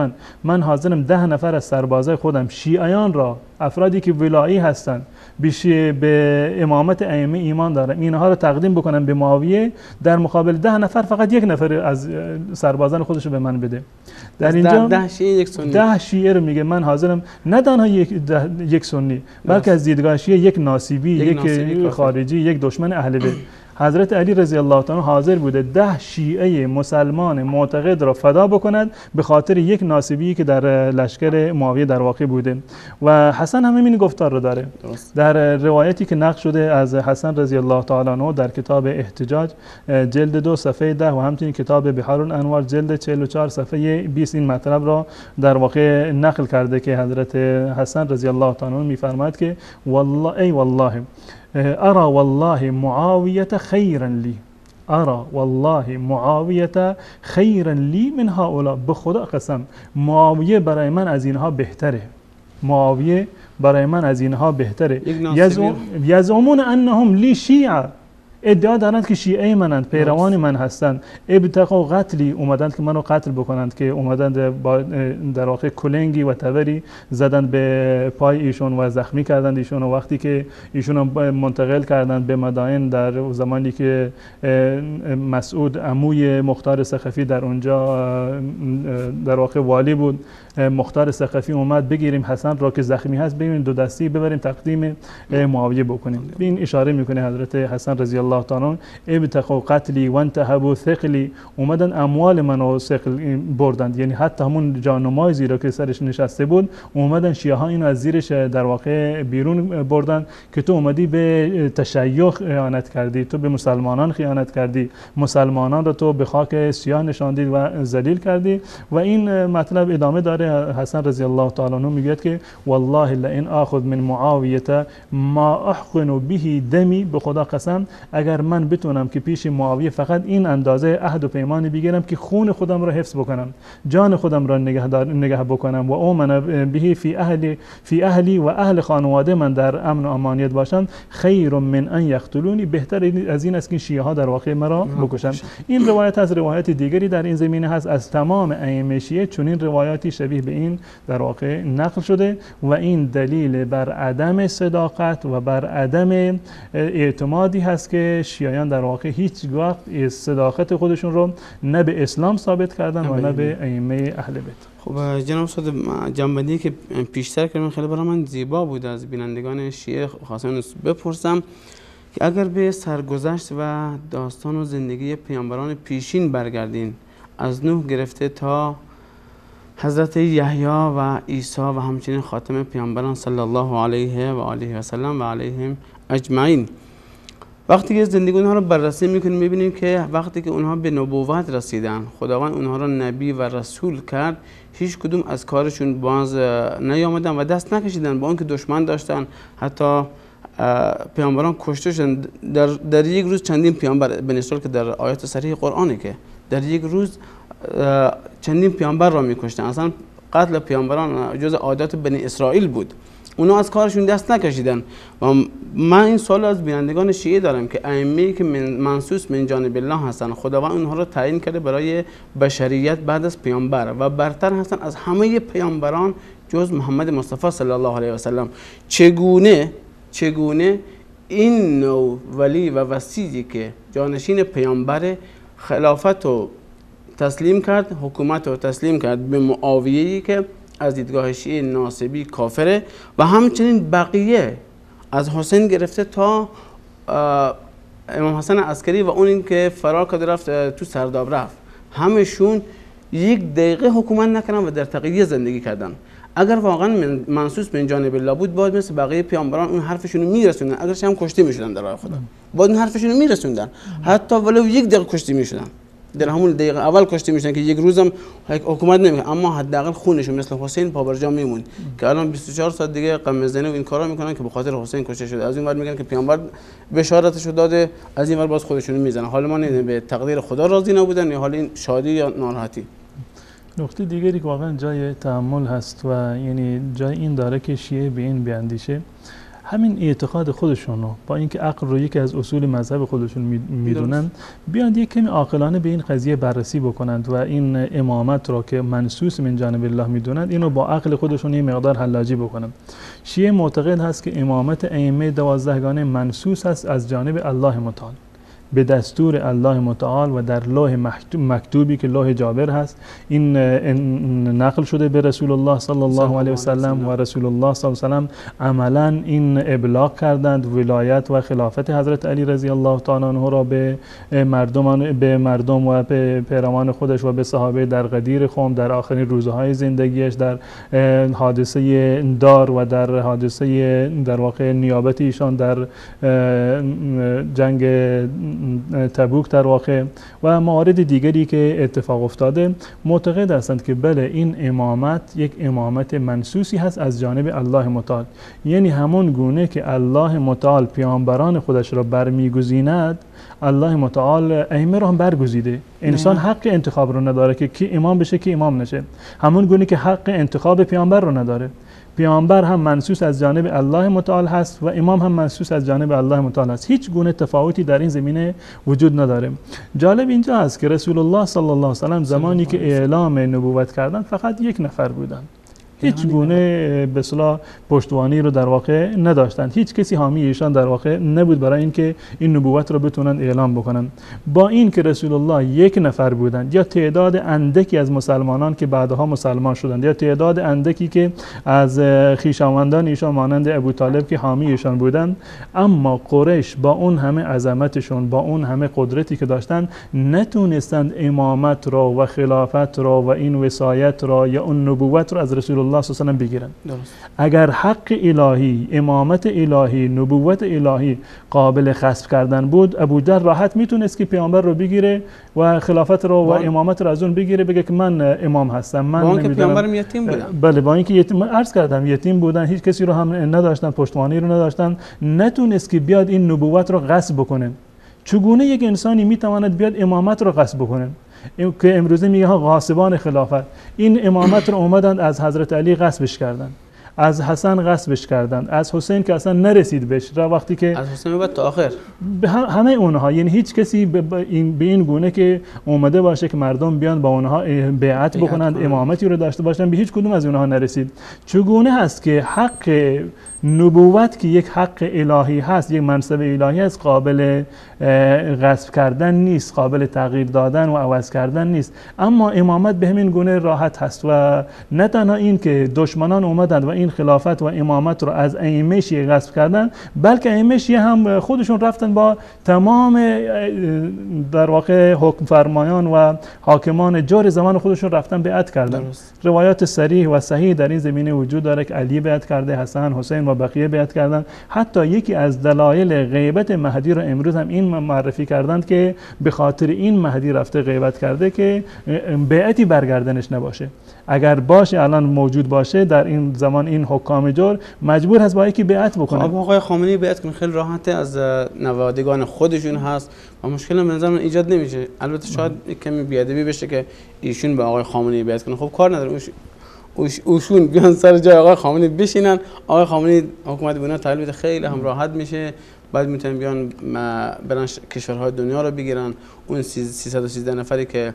من حاضرم 10 نفر از سربازای خودم شیعیان را، افرادی که ولایی هستند، به امامت ائمه ایمان دارم، اینها رو تقدیم بکنم به معاویه، در مقابل 10 نفر فقط 1 نفر از سربازان خودشو به من بده. در اینجا 10 شیعه یک سنی، 10 شیعه رو میگه من حاضرم، نه تنها یک سنی بلکه از دیدگاه شیعه 1 ناصبی، یک خارجی، 1 دشمن اهل بیت. حضرت علی رضی الله تعالی حاضر بوده 10 شیعه مسلمان معتقد را فدا بکند به خاطر 1 ناصبی که در لشکر معاویه در واقع بوده. و حسن هم این گفتار رو داره در روایتی که نقل شده از حسن رضی الله تعالی عنه در کتاب احتجاج جلد 2 صفحه 10 و همچنین کتاب بحار الانوار جلد 44 صفحه 20 این مطلب را در واقع نقل کرده که حضرت حسن رضی الله تعالی عنه میفرماید که والله ای والله ارى والله معاویه خیرا لی، ارى والله معاویه خیرا لی من هؤلاء، به خدا قسم معاویه برای من از اینها بهتره، معاویه برای من از اینها بهتره. یزعمون انهم لی شیعه، ادعا دارند که شیعه منند، پیروان من هستند. ابتغوا قتلی، اومدند که منو قتل بکنند، که اومدند با در واقع کلنگی و توری زدند به پای ایشون و زخمی کردند ایشون. و وقتی که ایشون منتقل کردند به مدائن در زمانی که مسعود عموی مختار ثقفی در اونجا در واقع والی بود، مختار ثقفی اومد بگیریم حسن را که زخمی هست، ببینیم 2 دستی ببریم تقدیم معاویه بکنیم. این اشاره میکنه حضرت حسن رضی الله تعالی ابتغوا قتلی و انتهبوا ثقلی، اومدن اموال منو ثقل بردند، یعنی حتی همون جانماز زیرا که سرش نشسته بود اومدن شیعه ها اینو از زیرش در واقع بیرون بردن که تو اومدی به تشیع خیانت کردی، تو به مسلمانان خیانت کردی، مسلمانان را تو به خاک سیاه نشاندی و ذلیل کردی. و این مطلب ادامه داره. حسن رضی الله تعالی عنه میگه که والله لئن آخذ من معاویه ما احقن به دمی، به خدا قسم اگر من بتونم که پیش معاویه فقط این اندازه عهد و پیمان بگیرم که خون خودم را حفظ بکنم، جان خودم را نگه بکنم، و اومن به فی اهلی و اهل خانواده من در امن و امانیت باشند، خیر من ان یقتلونی، بهتر از این است که شیعه ها در واقع مرا بکشند. این روایت از روایت دیگری در این زمینه هست از تمام ائمه شیعه، چنین روایاتی شبیه شبیه به این در واقع نقل شده و این دلیل بر عدم صداقت و بر عدم اعتمادی هست که شیعیان در واقع هیچ وقت صداقت خودشون رو نه به اسلام ثابت کردن و نه به ائمه اهل بیت. خب جناب استاد، جنبندی که پیشتر کردم خیلی برای من زیبا بود. از بینندگان شیعه خواستم بپرسم که اگر به سرگذشت و داستان و زندگی پیامبران پیشین برگردین، از نوح گرفته تا حضرت یحیی و عیسی و همچنین خاتم پیامبران صلی الله علیه و آله و سلم و علیهم اجمعین، وقتی که زندگی اونها رو بررسی میکنیم میبینیم که وقتی که اونها به نبوت رسیدن، خداوند اونها رو نبی و رسول کرد، هیچ کدوم از کارشون باز نیامدن و دست نکشیدن، با اینکه دشمن داشتن، حتی پیامبران کشته شدن. در یک روز چندین پیامبر، به نسبت که در آیات صریح قرآنه که در یک روز چندین پیامبر را میکشتن. اصلا قتل پیامبران جز عادات بنی اسرائیل بود، اونا از کارشون دست نکشیدن. و من این سوال از بینندگان شیعه دارم که ائمه‌ای که منصوص من جانب الله هستن، خداوند اونها رو تعیین کرده برای بشریت بعد از پیامبر و برتر هستن از همه پیامبران جز محمد مصطفی صلی الله علیه و سلم، چگونه این نوع ولی و وصیی که جانشین پیامبر خلافت رو تسلیم کرد، حکومت رو تسلیم کرد به معاویه‌ای که از دیدگاه شیعه ناصبی کافره، و همچنین بقیه از حسین گرفته تا امام حسن عسکری و اون این که فرار کرد رفت تو سرداب رفت، همشون یک دقیقه حکومت نکردن و در تقیه زندگی کردن. اگر واقعا منصوص من جانب الله بود، باید مثل بقیه پیامبران اون حرفشون رو میرسوندن، اگرش هم کشته میشدن در راه خدا، باید اون حرفشون رو میرسوندن، حتی ولو یک دقیقه کشته میشدن، در همون دقیقه اول کشته میشدن که یک روزم حکومت نمیکنه، اما حداقل خونشون مثل حسین پابرجا میمون که الان 24 ساعت دیگه غم زنی و این کارا میکنن که به خاطر حسین کشته شده. از این ور میگن که پیامبر بشارتشو داده، از این ور باز خودشونو میزنن. حالا ما نه به تقدیر خدا راضی نبودن، یا حالا این شادی یا ناراحتی. نقطه دیگری که واقعا جای تأمل هست و یعنی جای این داره که شیعه به این بیاندیشه، همین اعتقاد خودشون رو با اینکه عقل رو یکی از اصول مذهب خودشون میدونن، بیان یک کمی عاقلانه به این قضیه بررسی بکنند و این امامت رو که منصوص من جانب الله میدونند اینو با عقل خودشون یه مقدار حلاجی بکنند. شیعه معتقد هست که امامت ائمه 12 گانه منصوص است از جانب الله متعال، به دستور الله متعال و در لوح مکتوبی که لوح جابر هست. این نقل شده به رسول الله صلی الله علیه و سلم و رسول الله صلی الله علیه و سلم عملا این ابلاغ کردند ولایت و خلافت حضرت علی رضی الله تعالی عنه را به مردم و به پیروان خودش و به صحابه در غدیر خم، در آخرین روزهای زندگیش، در حادثه دار و در حادثه در واقع نیابت ایشان در جنگ تبوک در واقع و موارد دیگری که اتفاق افتاده، معتقد هستند که بله این امامت یک امامت منصوصی هست از جانب الله متعال. یعنی همون گونه که الله متعال پیامبران خودش را برمیگزیند، الله متعال ائمه را هم برگزیده. انسان حق انتخاب رو نداره که کی امام بشه کی امام نشه، همون گونه که حق انتخاب پیامبر رو نداره. پیامبر هم منصوص از جانب الله متعال هست و امام هم منصوص از جانب الله متعال هست. هیچ گونه تفاوتی در این زمینه وجود نداره. جالب اینجا است که رسول الله صلی الله علیه و سلم زمانی که اعلام نبوت کردن فقط یک نفر بودند، هیچ گونه به اصطلاح پشتوانی رو در واقع نداشتند، هیچ کسی حامی ایشان در واقع نبود برای اینکه این نبوت رو بتونن اعلام بکنن. با این که رسول الله یک نفر بودند، یا تعداد اندکی از مسلمانان که بعدها مسلمان شدند، یا تعداد اندکی که از خویشاوندان ایشان مانند ابو طالب که حامی ایشان بودند، اما قریش با اون همه عظمتشون، با اون همه قدرتی که داشتند، نتونستند امامت را و خلافت را و این وصایت را یا اون نبوت را از رسول الله صلی الله علیه و بگیرن. اگر حق الهی، امامت الهی، نبوت الهی قابل غصب کردن بود، ابوجهل راحت میتونست که پیامبر رو بگیره و خلافت رو و امامت رو از اون بگیره، بگه که من امام هستم. من با اینکه پیامبرم یتیم بودن. بله، با اینکه یتیم، عرض کردم یتیم بودن، هیچ کسی رو هم نداشتن، پشتوانی رو نداشتن، نتونست که بیاد این نبوت رو غصب بکنه. چگونه یک انسانی میتواند بیاد امامت رو غصب بکنه که امروزه میگه ها غاصبان خلافت؟ این امامت رو اومدند از حضرت علی غصبش کردن. از حسن غصبش کردند، از حسین که اصلا نرسید بهش، را وقتی که از حسین بعد تا آخر همه اونها، یعنی هیچ کسی به این گونه که اومده باشه که مردم بیان با اونها بیعت بکنند، امامتی رو داشته باشن، به هیچ کدوم از اونها نرسید. چگونه هست که حق نبوت که یک حق الهی هست، یک منصب الهی هست، قابل غصب کردن نیست، قابل تغییر دادن و عوض کردن نیست، اما امامت به همین گونه راحت هست. و نه تنها این که دشمنان اومدند و این خلافت و امامت رو از ائمه شیعه غصب کردن، بلکه ائمه شیعه هم خودشون رفتن با تمام در واقع حکم فرمایان و حاکمان جور زمان خودشون رفتن بیعت کردن. روایات صریح و صحیح در این زمینه وجود داره که علی بیعت کرده، حسن، حسین و بقیه بیعت کردن. حتی یکی از دلایل غیبت مهدی رو امروز هم این معرفی کردند که به خاطر این مهدی رفته غیبت کرده که بیعتی برگردنش نباشه. اگر باشه الان موجود باشه در این زمان، این حکام جور مجبور هست با یکی بیعت بکنه. خب آقای خامنه‌ای بیعت کنه خیلی راحته، از نوادگان خودشون هست و مشکل به نظر من ایجاد نمیشه. البته شاید کمی بیادبی بشه که ایشون به آقای خامنه‌ای بیعت کنه، خب کار نداره، اوشون بیان سر جای آقای خامنه‌ای بشینن، آقای خامنه‌ای حکومت بنا تحویل بده، خیلی هم راحت میشه. بعد میتونن بیان برن کشورهای دنیا رو بگیرن. اون 313 نفری که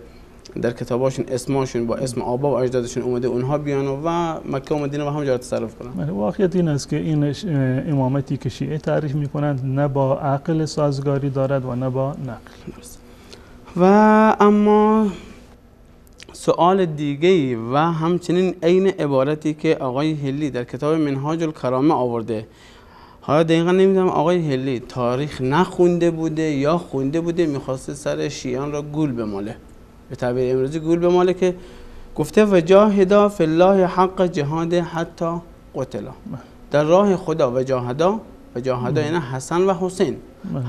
در کتاباشون اسمشون با اسم آبا و اجدادشون اومده اونها بیان و مکه و مدینه و همونجا تصرف کنن. واقعیت این است که این امامتی که شیعه تعریف میکنند نه با عقل سازگاری دارد و نه با نقل. و اما سوال دیگه‌ای و همچنین عین عبارتی که آقای هلی در کتاب منهاج الکرامه آورده، حالا دقیقا نمیدونم آقای هلی تاریخ نخونده بوده یا خونده بوده، میخواسته سر شیعان را گول بماله، به تعبیر امروزی گول بماله، که گفته و جاهدا فی الله حق جهاد حتی قتلا، در راه خدا و جاهدا یعنی حسن و حسین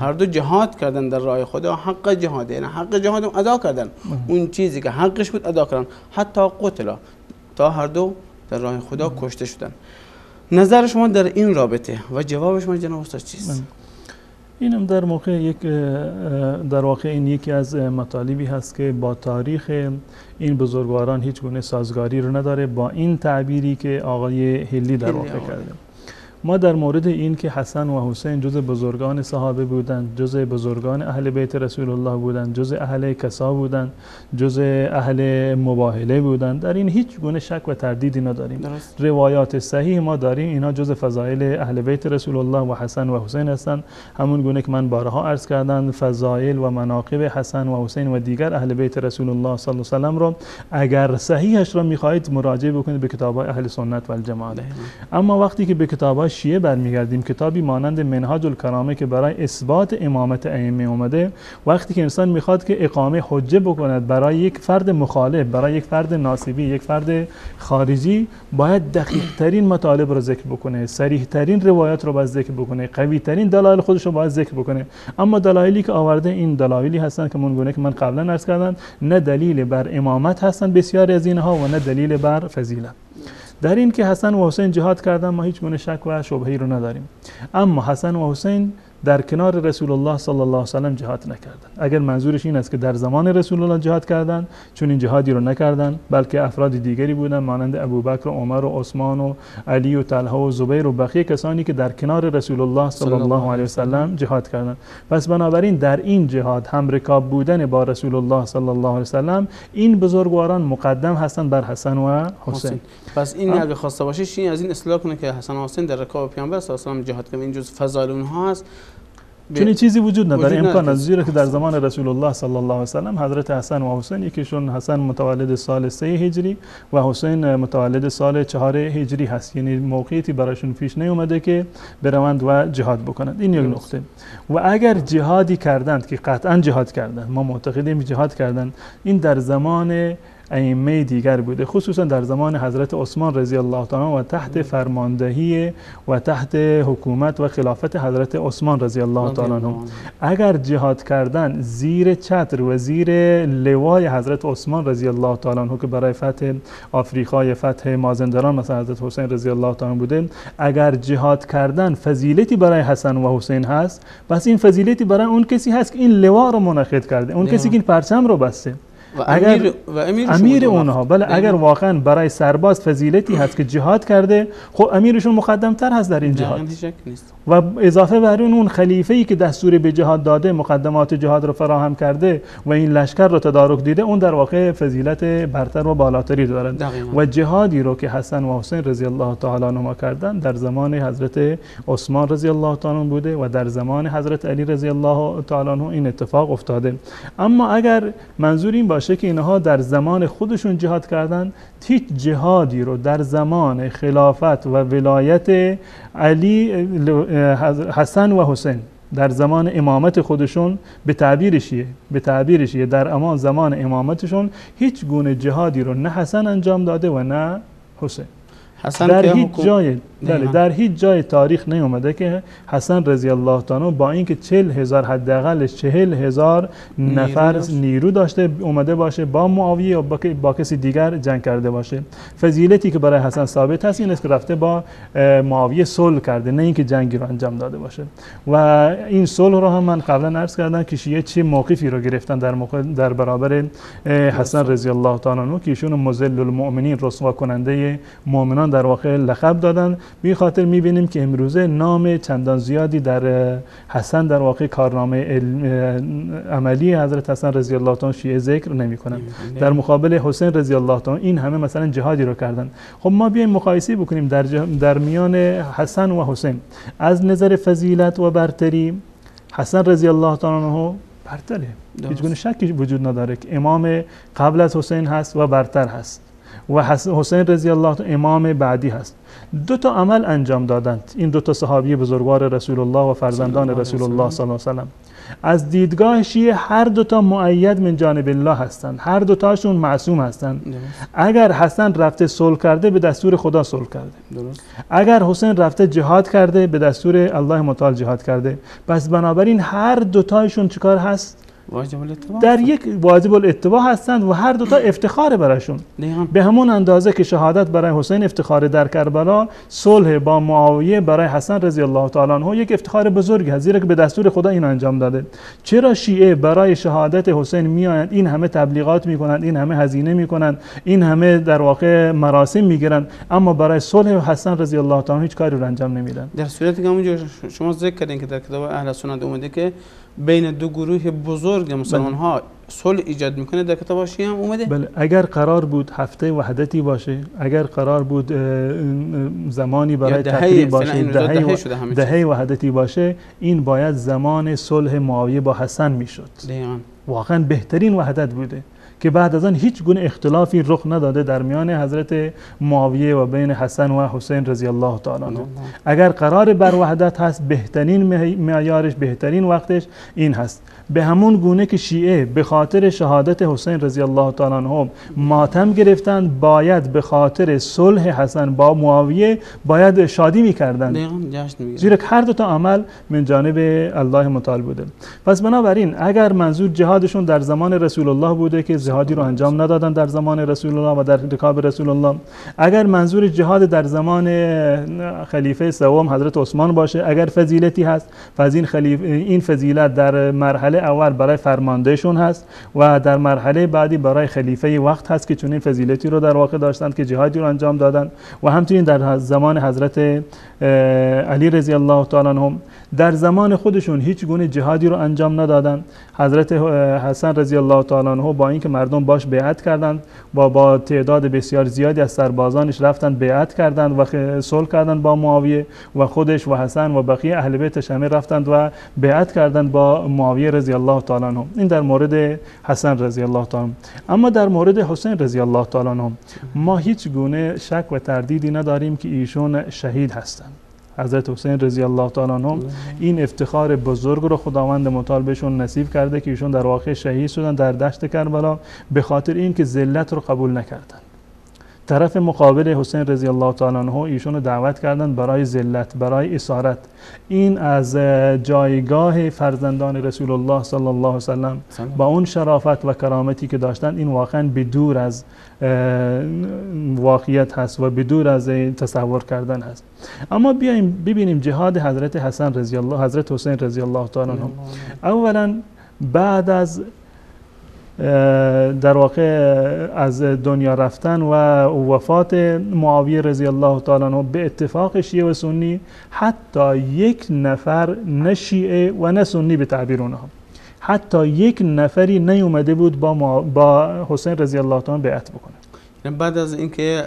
هر دو جهاد کردن در راه خدا، حق جهاد یعنی حق جهاد ادا کردن، اون چیزی که حقش بود ادا کردن، حتی قتلا، تا هر دو در راه خدا کشته شدن. نظر شما در این رابطه و جواب شما جناب استاد چیست؟ اینم در واقع این یکی از مطالبی هست که با تاریخ این بزرگواران هیچ گونه سازگاری رو نداره، با این تعبیری که آقای هلی در واقع کرده. ما در مورد این که حسن و حسین جز بزرگان صحابه بودند، جز بزرگان اهل بیت رسول الله بودند، جز اهل کسا بودند، جز اهل مباهله بودند، در این هیچ گونه شک و تردیدی نداریم. روایات صحیح ما داریم، اینا جز فضایل اهل بیت رسول الله و حسن و حسین هستند، همون گونه که من بارها عرض کردم فضایل و مناقب حسن و حسین و دیگر اهل بیت رسول الله صلی الله علیه و سلم رو اگر صحیحش را می‌خواهید مراجعه بکنید به کتاب‌های اهل سنت و الجماعت. اما وقتی که به کتاب‌های شیعه برمیگردیم، کتابی مانند منهاج الکرامه که برای اثبات امامت ائمه اومده، وقتی که انسان میخواد که اقامه حجه بکند برای یک فرد مخالف، برای یک فرد ناصبی، یک فرد خارجی، باید دقیق ترین مطالب رو ذکر بکنه، صریح ترین روایات رو باید ذکر بکنه، قوی ترین دلایل خودش رو باید ذکر بکنه. اما دلایلی که آورده این دلایلی هستن که منگونه که من قبلا عرض کردم، نه دلیل بر امامت هستن بسیاری از اینها و نه دلیل بر فضیلت. در این که حسن و حسین جهاد کردن ما هیچ گونه شک و شبهه‌ای رو نداریم، اما حسن و حسین در کنار رسول الله صلی الله علیه و سلم جهاد نکردند. اگر منظورش این است که در زمان رسول الله جهاد کردند، چون این جهادی رو نکردند، بلکه افراد دیگری بودند مانند ابوبکر و عمر و عثمان و علی و طلحه و زبیر و بقیه کسانی که در کنار رسول الله صلی الله علیه و سلم جهاد کردند. پس بنابراین در این جهاد هم رکاب بودن با رسول الله صلی الله علیه و سلم این بزرگواران مقدم هستند بر حسن و حسین. پس این اگه خواسته باشه شیعه از این اصلاح کنه که حسن و حسین در رکاب پیامبر صلی الله علیه و سلم جهاد کردن، این جزء فضایل اونها هست. چون چیزی وجود نداره، امکان نداره، زیرا که در زمان رسول الله صلی الله علیه و سلم حضرت حسن و حسین، یکیشون حسن متولد سال 3 هجری و حسین متولد سال 4 هجری هست، یعنی موقعیتی برایشون پیش نیومده که بروند و جهاد بکنند. این یک نکته. و اگر جهادی کردند که قطعا جهاد کردند، ما معتقدیم جهاد کردند، این در زمان ائمه دیگر بوده، خصوصا در زمان حضرت عثمان رضی الله تعالی و تحت فرماندهی و تحت حکومت و خلافت حضرت عثمان رضی الله تعالی عنه. اگر جهاد کردن زیر چتر و زیر لوای حضرت عثمان رضی الله تعالی عنه که برای فتح آفریقای، فتح مازندران مثلا حضرت حسین رضی الله تعالی بوده، اگر جهاد کردن فضیلتی برای حسن و حسین هست، پس این فضیلتی برای اون کسی هست که این لوا رو منعقد کرده، اون کسی که این پرچم رو بسته. امیر اونها. بله اگر واقعا برای سرباز فضیلتی هست که جهاد کرده، خب امیرشون مقدم تر هست در این جهاد. و اضافه بر اون خلیفه‌ای که دستور به جهاد داده، مقدمات جهاد رو فراهم کرده و این لشکر رو تدارک دیده، اون در واقع فضیلت برتر و بالاتری دارد. و جهادی رو که حسن و حسین رضی الله تعالی عنهما کردن در زمان حضرت عثمان رضی الله تعالی عنه بوده و در زمان حضرت علی رضی الله تعالی عنه این اتفاق افتاده. اما اگر منظور این باشه که اینها در زمان خودشون جهاد کردن، هیچ جهادی رو در زمان خلافت و ولایت علی، حسن و حسین در زمان امامت خودشون به تعبیر شیعه در امان زمان امامتشون هیچ گونه جهادی رو نه حسن انجام داده و نه حسین. در هیچ جای تاریخ نیومده که حسن رضی الله تعالی با اینکه 40,000 حداقل 40,000 نفر نیرو داشته اومده باشه با معاویه و با کسی دیگر جنگ کرده باشه. فضیلتی که برای حسن ثابت هست این است که رفته با معاویه صلح کرده، نه اینکه جنگی رو انجام داده باشه. و این صلح رو هم من قبلا عرض کردم که شیعه چه موقفی رو گرفتن در برابر حسن رضی الله تعالی عنه که ایشون مذل المؤمنین، رسوا کننده مؤمنان در واقع لقب دادن. به خاطر می‌بینیم که امروزه نام چندان زیادی در حسن در واقع کارنامه عملی حضرت حسن رضی الله تعالی شیعه ذکر نمی‌کنن. در مقابل حسین رضی الله تعالی این همه مثلا جهادی رو کردن. خب ما بیایم مقایسه بکنیم در میان حسن و حسین از نظر فضیلت و برتری. حسن رضی الله تعالی عنه برتره، هیچ گونه شکی وجود نداره که امام قبل از حسین هست و برتر هست و حسین رضی الله عنه امام بعدی هست. دو تا عمل انجام دادند این دو تا صحابی بزرگوار رسول الله و فرزندان رسول الله صلی الله علیه و سلم. از دیدگاه شیعه هر دو تا مؤید من جانب الله هستند، هر دو تاشون معصوم هستند. اگر حسن رفته صلح کرده به دستور خدا صلح کرده، اگر حسین رفته جهاد کرده به دستور الله متعال جهاد کرده. پس بنابراین هر دو تاشون چیکار هست؟ در یک واجب الاتباع هستند و هر دوتا افتخار برایشون. به همون اندازه که شهادت برای حسین افتخار در کربلا، صلح با معاویه برای حسن رضی الله تعالی عنه یک افتخار بزرگی است، زیرا که به دستور خدا این انجام داده. چرا شیعه برای شهادت حسین میآیند این همه تبلیغات میکنند، این همه هزینه میکنند، این همه در واقع مراسم میگیرند، اما برای صلح حسن رضی الله تعالی عنه هیچ کاری رو انجام نمیدن؟ در صورتی که همونجا شما ذکر کردین که در کتاب اهل سنت اومده که بین دو گروه بزرگ مسلمان ها صلح ایجاد میکنه، در کتاب شیعه هم اومده. بله، اگر قرار بود هفته وحدتی باشه، اگر قرار بود زمانی برای تقریب باشه، دهه وحدتی باشه، این باید زمان صلح معاویه با حسن میشد. واقعا بهترین وحدت بوده که بعد از آن هیچ گونه اختلافی رخ نداده در میان حضرت معاویه و بین حسن و حسین رضی الله تعالی عنه. اگر قرار بر وحدت هست، بهترین معیارش، بهترین وقتش این هست. به همون گونه که شیعه به خاطر شهادت حسین رضی الله تعالی عنه ماتم گرفتند، باید به خاطر صلح حسن با معاویه باید شادی می‌کردند، زیرا هر دو تا عمل من جانب الله متعال بوده. پس بنابراین اگر منظور جهادشون در زمان رسول الله بوده که جهادی رو انجام ندادن در زمان رسول الله و در رکاب رسول الله، اگر منظور جهاد در زمان خلیفه سوم حضرت عثمان باشه، اگر فضیلتی هست، این فضیلت در مرحله اول برای فرماندهشون هست و در مرحله بعدی برای خلیفه وقت هست که چنین فضیلتی رو در واقع داشتند که جهادی رو انجام دادن. و همچنین در زمان حضرت علی رضی الله تعالی عنه در زمان خودشون هیچ گونه جهادی رو انجام ندادن. حضرت حسن رضی الله تعالی عنه با اینکه مردم باش بیعت کردند و با تعداد بسیار زیادی از سربازانش رفتند بیعت کردند و صلح کردند با معاویه، و خودش و حسن و بقیه اهل بیتش همه رفتند و بیعت کردند با معاویه رضی الله تعالی عنه. این در مورد حسن رضی الله تعالی عنه. اما در مورد حسین رضی الله تعالی عنه ما هیچ گونه شک و تردیدی نداریم که ایشون شهید هستند. حضرت حسین رضی الله تعالی عنه این افتخار بزرگ رو خداوند متعال بهشون نصیب کرده که ایشون در واقع شهید شدن در دشت کربلا به خاطر اینکه ذلت رو قبول نکردن. طرف مقابل حسین رضی الله تعالی عنه ایشون رو دعوت کردند برای ذلت، برای اسارت. این از جایگاه فرزندان رسول الله صلی الله علیه و سلم با اون شرافت و کرامتی که داشتند، این واقعا بدور از واقعیت هست و بدور از تصور کردن هست. اما بیایم ببینیم جهاد حضرت حسین رضی الله تعالی عنه. اولا بعد از در واقع از دنیا رفتن و وفات معاویه رضی الله تعالی عنه به اتفاق شیعه و سنی حتی یک نفر نه شیعه و نه سنی به تعبیر اونها حتی یک نفری نیومده بود با حسین رضی الله تعالی عنه بیعت بکنه. بعد از اینکه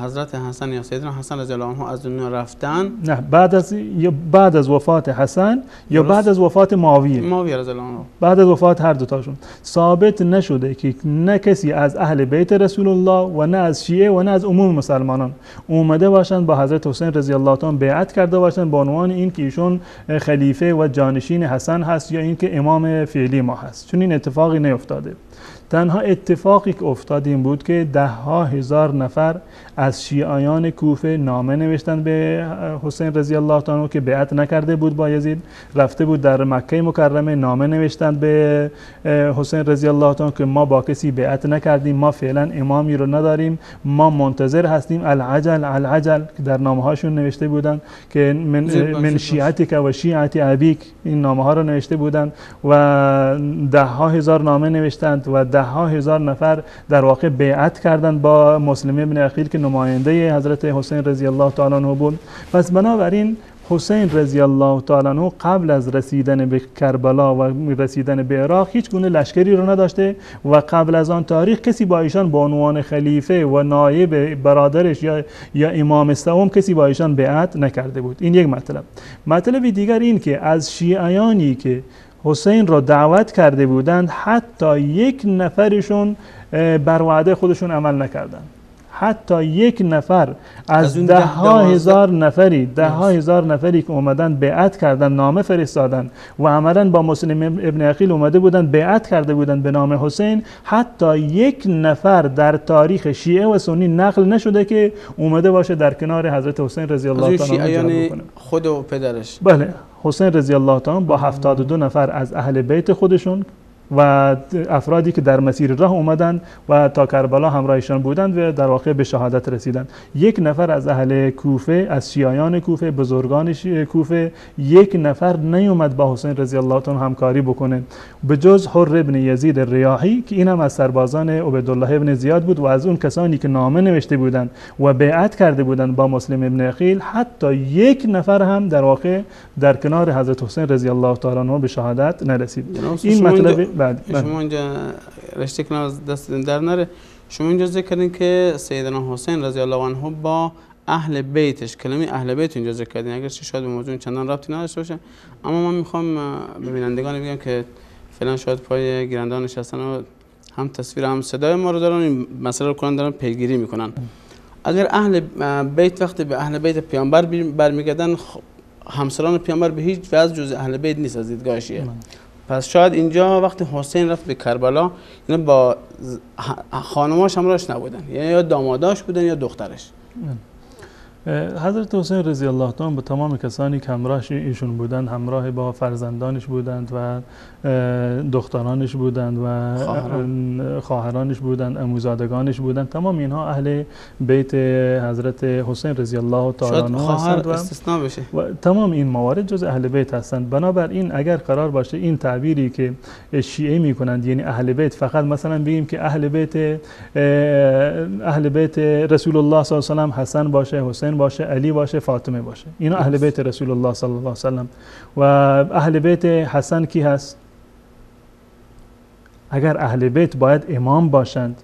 حضرت حسن یا سیدنا حسن رضی الله عنه از دنیا رفتن، نه بعد از وفات حسن یا بعد از وفات معاویه رضی الله عنه، بعد از وفات هر دوتاشون ثابت نشده که نه کسی از اهل بیت رسول الله و نه از شیعه و نه از عموم مسلمانان اومده باشند با حضرت حسین رضی الله تعالی بیعت کرده باشند با عنوان این که ایشون خلیفه و جانشین حسن هست یا اینکه امام فعلی ما هست، چون این اتفاقی نیفتاده. تنها اتفاقی که افتاد این بود که 10,000 نفر از شیعیان کوفه نامه نوشتند به حسین رضی الله تعالی عنه که بیعت نکرده بود با یزید، رفته بود در مکه مکرمه نامه نوشتند به حسین رضی الله تعالی عنه که ما با کسی بیعت نکردیم، ما فعلا امامی رو نداریم، ما منتظر هستیم، العجل که در نامه هاشون نوشته بودند که من شیعتک و شیعت ابیک، این نامه ها رو نوشته بودند و 10,000 نامه نوشتند و 10,000 نفر در واقع بیعت کردند با مسلم ابن عقیل که نماینده حضرت حسین رضی الله تعالی عنه بود. پس بنابراین حسین رضی الله تعالی عنه قبل از رسیدن به کربلا و رسیدن به عراق هیچ گونه لشکری رو نداشته و قبل از آن تاریخ کسی با ایشان به عنوان خلیفه و نایب برادرش یا امام سوم کسی با ایشان بیعت نکرده بود. این یک مطلب دیگر این که از شیعیانی که حسین را دعوت کرده بودند حتی یک نفرشون بر وعده خودشون عمل نکردند. حتی یک نفر از 10,000 نفری که اومدن بیعت کردن نامه فرستادن و عملا با مسلم ابن عقیل اومده بودن بیعت کرده بودن به نام حسین، حتی یک نفر در تاریخ شیعه و سنی نقل نشده که اومده باشه در کنار حضرت حسین رضی الله تعالی عنه جنگ بکنه. خود و پدرش، بله، حسین رضی الله تعالی با 72 نفر از اهل بیت خودشون و افرادی که در مسیر راه اومدن و تا کربلا همراهشان بودند و در واقع به شهادت رسیدند. یک نفر از اهل کوفه، از شیعیان کوفه، بزرگان کوفه، یک نفر نیومد با حسین رضی الله عنه همکاری بکنه به جز حر ابن یزید الریاحی که این هم از سربازان عبیدالله ابن زیاد بود و از اون کسانی که نامه نوشته بودند و بیعت کرده بودند با مسلم ابن عقیل، حتی یک نفر هم در واقع در کنار حضرت حسین رضی الله تعالی عنه به شهادت نرسید. این مطلب شما اینجا رشته کنار از دست در نره، شما اینجا ذکر کردین که سیدنا حسین رضی الله عنه با اهل بیتش، کلمه اهل بیت اینجا ذکر کردین، اگرچه شاید به موضوع چندان ربطی نداشته باشه، اما من میخوام به بینندگان بگم که فعلا شاید پای گیرندان نشستن و هم تصویر هم صدای ما رو دارن، این مسئله رو کنن دارن پیگیری میکنن. اگر اهل بیت وقتی به اهل بیت پیامبر برمیگردن، همسران پیامبر به هیچ وجه جز اهل بیت نیست از دیدگاه شیعه. پس شاید اینجا وقتی حسین رفت به کربلا اینا با خانماش همراهش نبودن، یعنی یا داماداش بودن یا دخترش. حضرت حسین رضی الله تعالی به تمام کسانی که همراه ایشون بودند، همراه با فرزندانش بودند و دخترانش بودند و خواهرانش بودند، عموزادگانش بودند، تمام اینها اهل بیت حضرت حسین رضی الله تعالی عنه هستند و استثناء بشه و تمام این موارد جز اهل بیت هستند. بنابراین اگر قرار باشه این تعبیری که شیعه میکنند یعنی اهل بیت، فقط مثلا بگیم که اهل بیت رسول الله صلی الله علیه و حسن باشه، حسین باشه، علی باشه، فاطمه باشه، اینا اهل بیت رسول الله صلی الله علیه و سلم. و اهل بیت حسن کی هست؟ اگر اهل بیت باید امام باشند،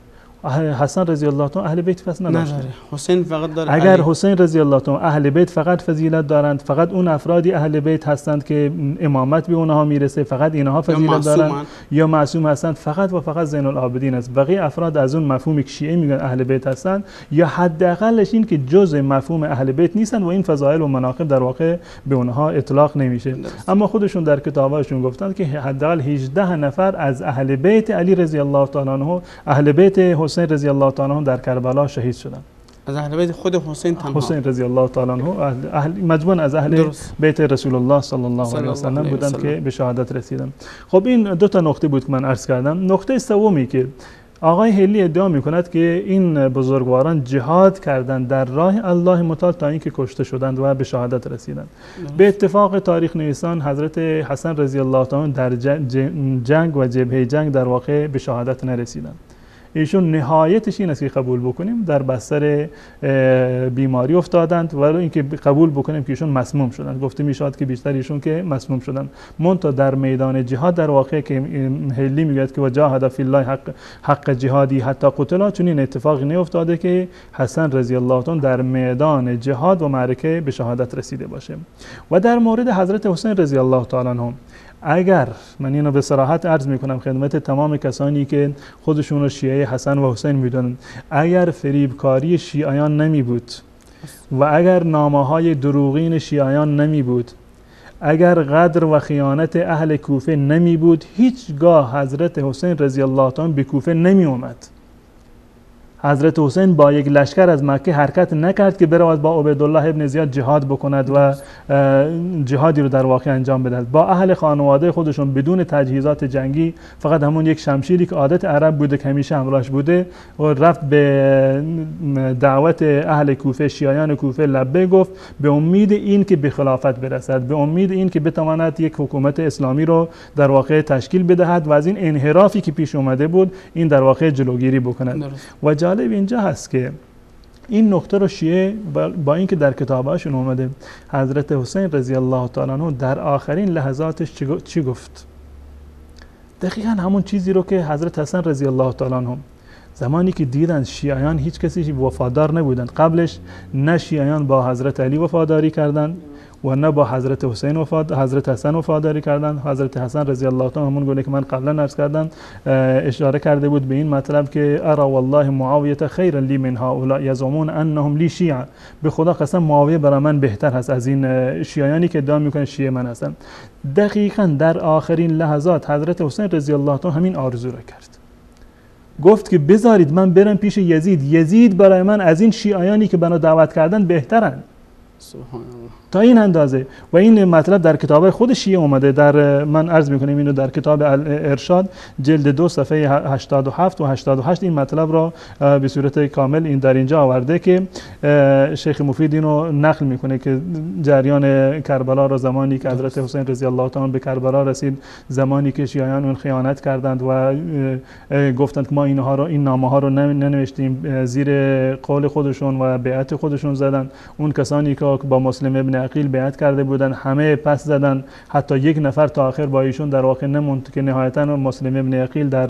حسن رضی الله عنه اهل بیت فضل نداره، حسین فقط داره. اگر حسین رضی الله عنه اهل بیت فقط فضیلت دارند، فقط اون افرادی اهل بیت هستند که امامت به اونها میرسه، فقط اینها فضیلت دارند یا معصوم هستند، فقط و فقط زین العابدین است. بقیه افراد از اون مفهومی که شیعه میگن اهل بیت هستند یا حداقلش این که جزء مفهوم اهل بیت نیستند و این فضایل و مناقب در واقع به اونها اطلاق نمیشه. اما خودشون در کتاباشون گفتند که حداقل 18 نفر از اهل بیت علی رضی الله تعالی عنه، اهل بیت حسین رضی الله تعالی عنه در کربلا شهید شدند. از اهل بیت خود حسین تنها، حسین رضی الله تعالی عنه مجموعاً از اهل بیت رسول الله صلی الله علیه و سلم بودند که به شهادت رسیدند. خب این دو تا نقطه بود که من عرض کردم. نقطه سومی که آقای هلی ادعا میکند که این بزرگواران جهاد کردند در راه الله متعال تا اینکه کشته شدند و به شهادت رسیدند. به اتفاق تاریخ نویسان حضرت حسن رضی الله تعالی در جنگ و جبهه جنگ در واقع به شهادت نرسیدند. ایشون نهایتش این است که قبول بکنیم در بستر بیماری افتادند و اینکه قبول بکنیم که ایشون مسموم شدند. گفته میشد که بیشتر ایشون که مسموم شدند. منتها در میدان جهاد در واقع که هلی میگه که وجاهد فی الله حق جهادی حتی قتل، چون این اتفاقی نیفتاده که حسن رضی الله عنه در میدان جهاد و معرکه به شهادت رسیده باشه. و در مورد حضرت حسین رضی الله تعالی عنه، اگر من اینو به صراحت عرض میکنم خدمت تمام کسانی که خودشون رو شیعه حسن و حسین میدونن، اگر فریبکاری شیعیان نمی بود و اگر نامه‌های دروغین شیعیان نمی بود، اگر غدر و خیانت اهل کوفه نمی بود، هیچگاه حضرت حسین رضی الله عنه به کوفه نمی اومد. حضرت حسین با یک لشکر از مکه حرکت نکرد که برود با عبیدالله ابن زیاد جهاد بکند و جهادی رو در واقع انجام بدهد. با اهل خانواده خودشون بدون تجهیزات جنگی، فقط همون یک شمشیری که عادت عرب بوده که همیشه همراهش بوده، و رفت به دعوت اهل کوفه، شیعیان کوفه لبه گفت، به امید این که به خلافت برسد، به امید این که بتواند یک حکومت اسلامی رو در واقع تشکیل بدهد و از این انحرافی که پیش اومده بود این در واقع جلوگیری بکند. و جالب اینجا هست که این نکته رو شیعه با اینکه در کتاباشون اومده، حضرت حسین رضی الله تعالی عنه در آخرین لحظاتش چی گفت؟ دقیقا همون چیزی رو که حضرت حسن رضی الله تعالی عنه زمانی که دیدن شیعیان هیچ کسی وفادار نبودند، قبلش نه شیعیان با حضرت علی وفاداری کردند و نه با حضرت حسن وفاداری کردند. حضرت حسن رضی الله تعالی همون گونه که من قبلا عرض کردم اشاره کرده بود به این مطلب که ارا والله معاویه خیرا لی من هؤلاء یزعمون انهم لی شیعه، به خدا قسم معاویه برای من بهتر هست از این شیعیانی که ادعا میکنن شیعه من هستن. دقیقاً در آخرین لحظات حضرت حسین رضی الله تعالی همین آرزو را کرد، گفت که بذارید من برم پیش یزید برای من از این شیعیانی که بنا دعوت کردن بهترن. سبحان الله. تا این اندازه. و این مطلب در کتاب خود شیعه اومده، در من عرض میکنیم اینو در کتاب ارشاد جلد 2 صفحه 87 و 88 این مطلب را به صورت کامل این در اینجا آورده که شیخ مفید اینو نقل میکنه که جریان کربلا را زمانی که حضرت حسین رضی الله تعالی به کربلا رسید، زمانی که شیعیان اون خیانت کردند و گفتند که ما اینها رو، این نامه ها رو ننوشتیم، زیر قول خودشون و بیعت خودشون زدند. اون کسانی که با مسلم ابن عقیل بیعت کرده بودن همه پس زدن، حتی یک نفر تا آخر با ایشون در واقع نموند که نهایتا مسلم ابن عقیل در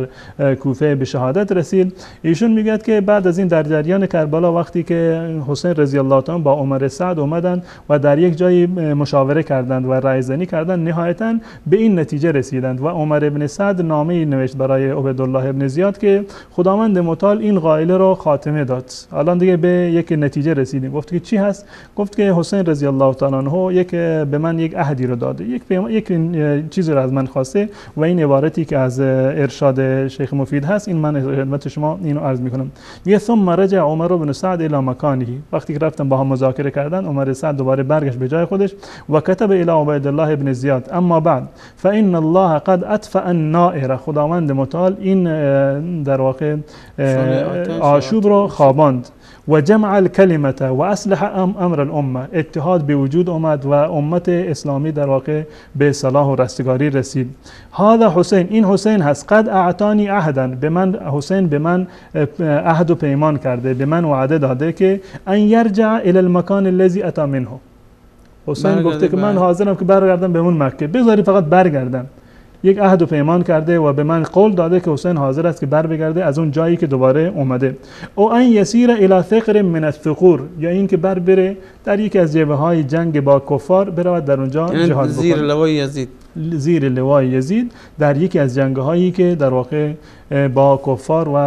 کوفه به شهادت رسید. ایشون میگه که بعد از این در جریان کربلا وقتی که حسین رضی الله تعالی با عمر سعد اومدن و در یک جایی مشاوره کردند و رأی زنی کردند، نهایتا به این نتیجه رسیدند و عمر ابن سعد نامه‌ای نوشت برای عبیدالله ابن زیاد که خداوند متعال این قائله را خاتمه داد. الان دیگه به یک نتیجه رسیدیم. گفت که چی هست؟ گفت که حسین رضی الله تعالی عنه به من یک عهدی رو داده، یک چیزی رو از من خواسته و این عبارتی که از ارشاد شیخ مفید هست این من خدمت شما اینو عرض میکنم. میگه ثم رجع عمر بن سعد الى مکانه، وقتی که رفتن با هم مذاکره کردن عمر سعد دوباره برگشت به جای خودش و کتب الى عبیدالله ابن زیاد اما بعد فان الله قد اطفأ النائر، خداوند متعال این در واقع آشوب رو خواباند و جمع الکلمه و اصلح امر الامه، اتحاد به وجود اومد و امت اسلامی در واقع به صلاح و رستگاری رسید. هذا حسین، این حسین هست، قد اعطانی عهدا، به من حسین به من عهد و پیمان کرده، به من وعده داده که ان یرجع الى المکان الذي اتى منه. حسین گفته که من حاضرم که برگردم به اون مکه، بذاری فقط برگردم. یک عهد و پیمان کرده و به من قول داده که حسین حاضر است که بر بگرده از اون جایی که دوباره اومده. او ان یسیر الی ثغر من الثغور، یا این که بر بره در یکی از جبهه‌های جنگ با کفار برود در اونجا جهاد بکنه، زیر لوای یزید، زیر لوای یزید در یکی از جنگ‌هایی که در واقع با کفار و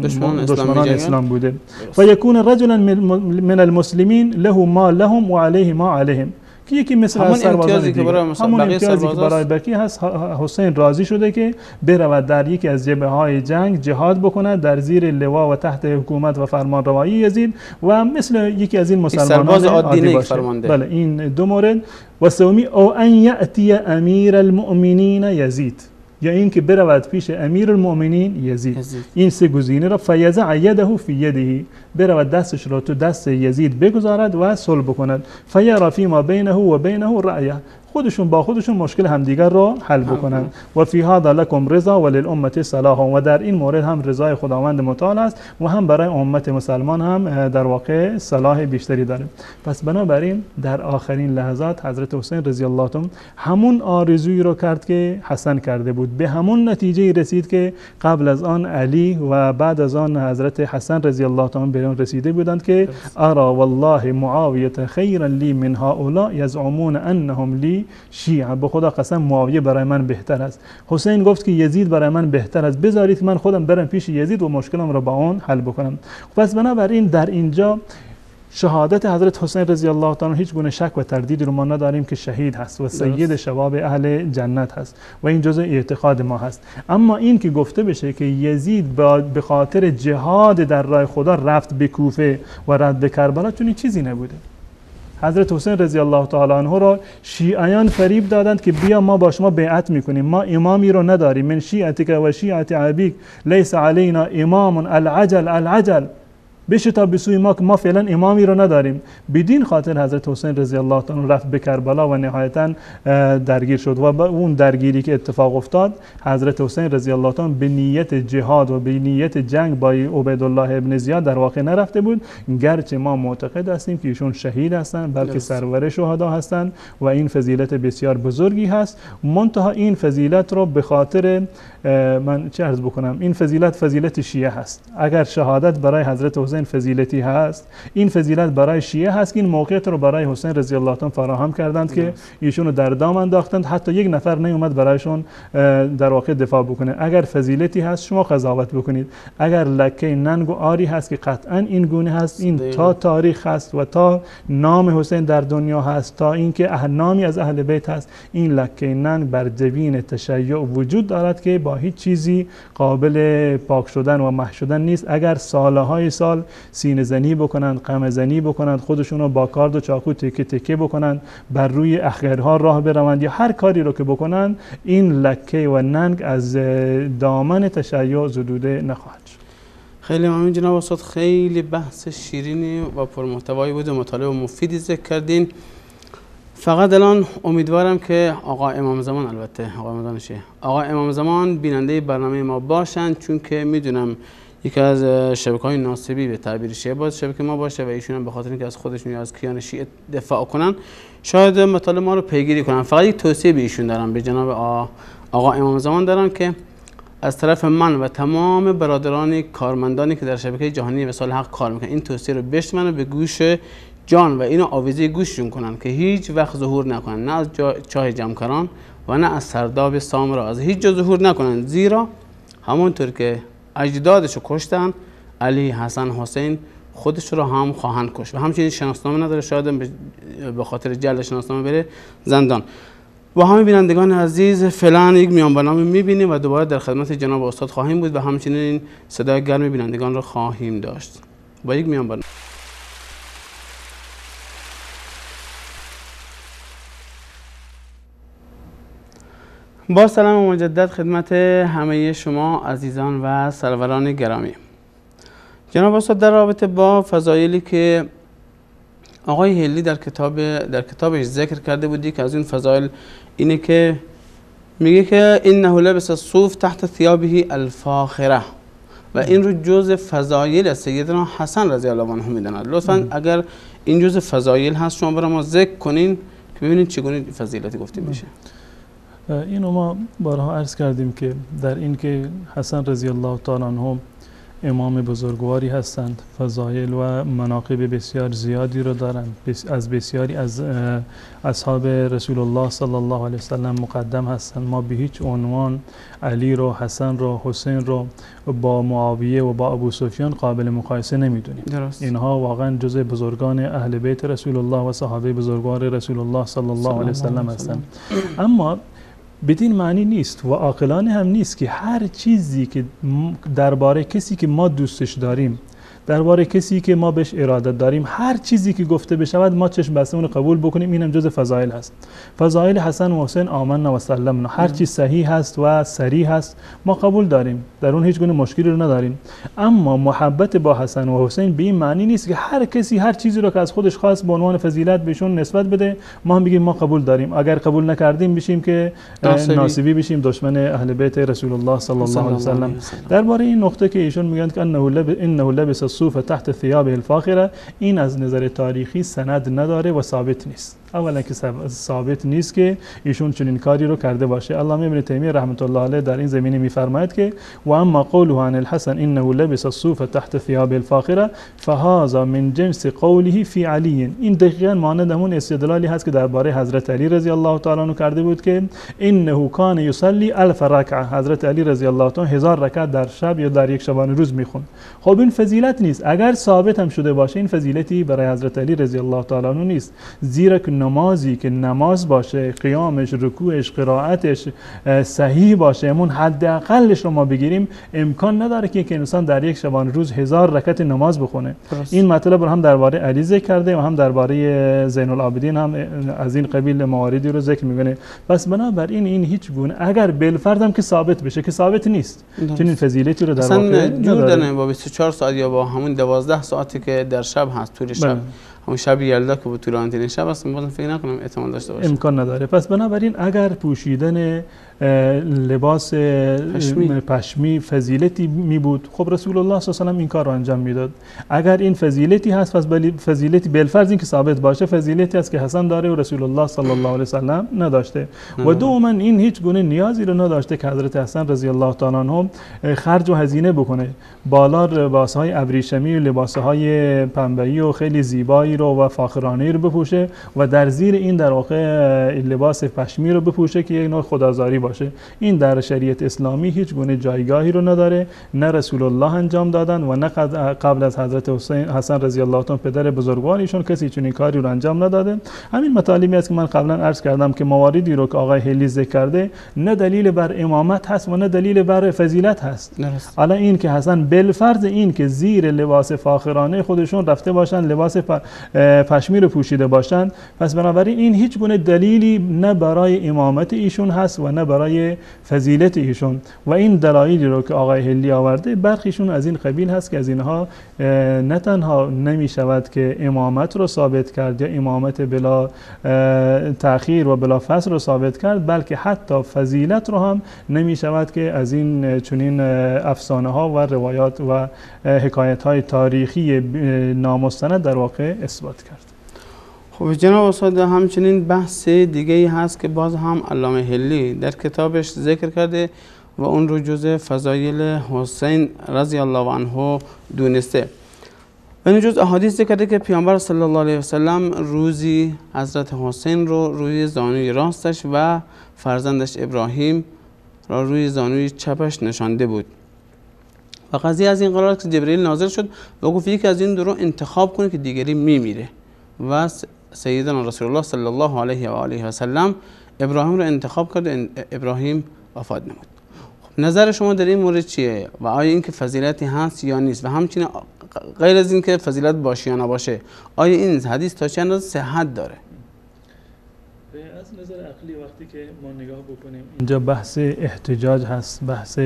دشمنان اسلام بوده. و یکون رجلا من المسلمین له ما لهم و علیه ما علیهم، که یکی مثل همون امتیازی که برای بقیه هست. حسین راضی شده که برود در یکی از جبهه‌های جنگ جهاد بکند در زیر لوا و تحت حکومت و فرمانروایی یزید و مثل یکی از این مسلمانان عادی باشه. بله، این دو مورد. و سومی او ان یأتی امیر المؤمنین یزید، یا اینکه برود پیش امیر المؤمنین یزید. این سه گزینه را فیضع یده فی یده، برود دستش را تو دست یزید بگذارد و صلح بکند. فیرا فیما بینه و بینه رأیه، خودشون با خودشون مشکل همدیگر را حل بکنند. و فی هذا لکم رضا وللامه صلاح، و در این مورد هم رضای خداوند متعال است و هم برای امت مسلمان هم در واقع صلاح بیشتری داره. پس بنابراین در آخرین لحظات حضرت حسین رضی الله عنه همون آرزویی رو کرد که حسن کرده بود، به همون نتیجه رسید که قبل از آن علی و بعد از آن حضرت حسن رضی الله عنه به اون رسیده بودند که ارا والله معاویه خیرا لی من هؤلاء یزعمون انهم لی شیعه، به خدا قسم معاویه برای من بهتر است. حسین گفت که یزید برای من بهتر است، بذارید من خودم برم پیش یزید و مشکلم را با اون حل بکنم. پس بنابراین در اینجا شهادت حضرت حسین رضی الله عنه هیچ گونه شک و تردیدی رو ما نداریم که شهید هست و سید شباب اهل جنت هست و این جزء اعتقاد ما هست. اما این که گفته بشه که یزید به خاطر جهاد در راه خدا رفت به کوفه و رفت به کربلا، چون چیزی نبوده. حضرت حسین رضی الله تعالی عنه را شیعیان فریب دادند که بیا ما با شما بیعت میکنیم، ما امامی رو نداریم، من شیعتک و شیعت ابیک لیس علینا امام العجل بشتا به سوی ما که ما فعلا امامی رو نداریم. بدین خاطر حضرت حسین رضی الله عنه رفت به کربلا و نهایتا درگیر شد و اون درگیری که اتفاق افتاد حضرت حسین رضی الله عنه به نیت جهاد و به نیت جنگ با عبیدالله ابن زیاد در واقع نرفته بود، گرچه ما معتقد هستیم که ایشون شهید هستند بلکه سرور شهدا هستند و این فضیلت بسیار بزرگی هست. منتها این فضیلت رو به خاطر من چه عرض بکنم، این فضیلت شیعه هست. اگر شهادت برای حضرت حسین فضیلتی هست، این فضیلت برای شیعه هست که این موقعیت رو برای حسین رضی الله عنه فراهم کردند که ایشون رو در دام انداختند، حتی یک نفر نیومد برایشون در واقع دفاع بکنه. اگر فضیلتی هست شما قضاوت بکنید، اگر لکه ننگ و آری هست که قطعا این گونه هست، این تا تاریخ هست و تا نام حسین در دنیا هست، تا اینکه نامی از اهل بیت هست، این لکه ننگ بر جبین تشیع وجود دارد که با هیچ چیزی قابل پاک شدن و محو شدن نیست. اگر سالهای سال سینه زنی بکنند، قمع زنی بکنند، خودشون رو با کارد و چاقو تکه تکه بکنند، بر روی اخگرها راه بروند یا هر کاری رو که بکنند، این لکه و ننگ از دامن تشیع زدوده نخواهد شد. خیلی ممنون جناب استاد، خیلی بحث شیرینی و پرمحتوایی بود و مطالعه و مفیدی ذکر کردین. فقط الان امیدوارم که آقا امام زمان، البته آقا امام زمان بیننده برنامه ما باشن، چون که میدونم یکی از شبکه‌های ناصبی به تعبیر شیعه باز شبکه ما باشه و ایشون هم به خاطر اینکه از خودشون یا از کیان شیعه دفاع کنن شاید مطالب ما رو پیگیری کنن. فقط یک توصیه به ایشون دارم، به جناب آقا امام زمان دارم که از طرف من و تمام برادران کارمندانی که در شبکه جهانی وصال حق کار میکنن این توصیه رو بشنون و به گوش جان و اینو آویزه گوششون کنن که هیچ وقت ظهور نکنن، نه از چاه جمکران و نه از سرداب سامرا، از هیچ جا ظهور نکنن، زیرا همونطور که اجدادشو کشتن، علی، حسن، حسین خودش رو هم خواهند کشت و همچنین شناسنامه نداره، شاید به خاطر جلد شناسنامه بره زندان. و همه بینندگان عزیز فعلا یک میان برنامه میبینیم و دوباره در خدمت جناب استاد خواهیم بود و همچنین صدای گرم بینندگان رو خواهیم داشت با یک میان برنامه. با سلام مجدد خدمت همه شما عزیزان و سروران گرامی. جناب استاد در رابطه با فضایلی که آقای هلی در کتابش ذکر کرده بودی که از این فضایل اینه که میگه که انه لبس الصوف تحت ثيابه الفاخره و این رو جزء فضایل از سیدنا حسن رضی الله عنه میدونن. لطفا اگر این جزء فضایل هست شما برای ما ذکر کنین که ببینید چگونه فضیلتی گفتیم میشه. اینو ما بارها عرض کردیم که در این که حسن رضی الله تعالی عنه امام بزرگواری هستند، فضایل و مناقب بسیار زیادی رو دارند، از بسیاری از اصحاب رسول الله صلی الله علیه وسلم مقدم هستند. ما به هیچ عنوان علی رو، حسن رو، حسین رو با معاویه و با ابو سفیان قابل مقایسه نمیدونیم. اینها واقعا جزء بزرگان اهل بیت رسول الله و صحابه بزرگوار رسول الله صلی الله علیه وسلم هستند. اما بدین معنی نیست و عاقلانه هم نیست که هر چیزی که درباره کسی که ما دوستش داریم درباره کسی که ما بهش ارادت داریم هر چیزی که گفته بشود ما چشم بسته اون قبول بکنیم. اینم جز فضایل هست. فضایل حسن و حسین آمنا و سلمنا، هر چیز صحیح هست و صریح هست ما قبول داریم، در اون هیچ گونه مشکلی رو نداریم. اما محبت با حسن و حسین به این معنی نیست که هر کسی هر چیزی رو که از خودش خواست به عنوان فضیلت بهشون نسبت بده ما هم بگیم ما قبول داریم. اگر قبول نکردیم بشیم که ناصبی بشیم، دشمن اهل بیت رسول الله صلی الله علیه و سلم. درباره این نقطه که ایشون میگن که انه لبس الصوف تحت ثيابه الفاخره، این از نظر تاریخی سند نداره و ثابت نیست. اولا که ثابت نیست که ایشون چنین کاری رو کرده باشه. علامه ابن تیمیه رحمت الله علیه در این زمینه میفرماید که و اما قوله عن الحسن انه لبس الصوف تحت ثياب الفاخره فهذا من جنس قوله فی علی. این دقیقاً مانند همون استدلالی هست که درباره حضرت علی رضی الله تعالی عنه کرده بود که انه کان یصلی 1000 رکعه، حضرت علی رضی الله تعالی 1000 رکعت در شب یا در یک شبانه روز میخوند. خب این فضیلت نیست. اگر ثابت هم شده باشه این فضیلتی برای حضرت علی رضی الله تعالی عنه نیست، زیرا که نمازی که نماز باشه، قیامش، رکوعش، قرائتش صحیح باشه، همون حداقلش رو ما بگیریم، امکان نداره که انسان در یک شبانه روز 1000 رکعت نماز بخونه. این مطلب رو هم درباره علی ذکر کرده و هم درباره زین العابدین هم از این قبیل مواردی رو ذکر میکنه. پس بنابراین این هیچ گونه اگر بالفرض هم که ثابت بشه که ثابت نیست، چنین فضیلتی رو در واقع جور داره با 24 ساعت یا با همون 12 ساعتی که در شب هست، طول شب، همون شب یلدا که به طولانی‌ترین شب است، بازم فکر نکنم احتمال داشته باشه. امکان نداره. پس بنابراین اگر پوشیدن لباس پشمی فضیلتی می بود، خب رسول الله صلی الله علیه و آله این کار رو انجام میداد. اگر این فضیلتی هست پس فضیلتی بالفرض این که ثابت باشه فضیلتی است که حسن داره و رسول الله صلی الله علیه و سلم نداشته. و دوما این هیچ گونه نیازی رو نداشته که حضرت حسن رضی الله تعالی عنه خرج و هزینه بکنه، بالا لباسهای ابریشمی و لباسهای پنبه‌ای و خیلی زیبایی رو و فاخرانه رو بپوشه و در زیر این در واقع لباس پشمی رو بپوشه که یک نوع خدازاری باشه. این در شریعت اسلامی هیچ گونه جایگاهی رو نداره. نه رسول الله انجام دادن و نه قبل از حضرت حسن رضی الله عنه پدر بزرگوار ایشون کسی چنین کاری رو انجام نداده. همین مطالبی است که من قبلا عرض کردم که مواردی رو که آقای هلی ذکر کرده نه دلیل بر امامت هست و نه دلیل بر فضیلت هست. حالا این که حسن بالفرض این که زیر لباس فاخرانه خودشون رفته باشن، لباس پشمی رو پوشیده باشند، پس بنابراین این هیچ گونه دلیلی نه برای امامت ایشون هست و نه برای فضیلت ایشون. و این دلایلی رو که آقای هلی آورده برخیشون از این قبیل هست که از اینها نه تنها نمی شود که امامت رو ثابت کرد یا امامت بلا تأخیر و بلا فصل رو ثابت کرد، بلکه حتی فضیلت رو هم نمی شود که از این چنین افسانه ها و روایات و حکایت های تاریخی نامستند در واقع اثبات کرد. خب جناب استاد همچنین بحث دیگه ای هست که باز هم علامه هلی در کتابش ذکر کرده و اون رو جزء فضایل حسین رضی الله عنه دونسته. و این جزء احادیث ذکر کرده که پیامبر صلی الله علیه و سلم روزی حضرت حسین رو روی زانوی راستش و فرزندش ابراهیم را روی زانوی چپش نشانده بود. و قضیه از این قرار که جبرئیل نازل شد و گفت یکی از این دو رو انتخاب کنه که دیگری میمیره و سیدنا رسول الله صلی الله علیه و آله و سلم ابراهیم رو انتخاب کرد و ابراهیم وفات نمود. خب نظر شما در این مورد چیه و آیا این که فضیلتی هست یا نیست؟ و همچنین غیر از این که فضیلت باشه یا نباشه، آیا این حدیث تا چه اندازه صحت داره؟ از نظر عقلی وقتی که ما نگاه بکنیم اینجا بحث احتجاج هست، بحث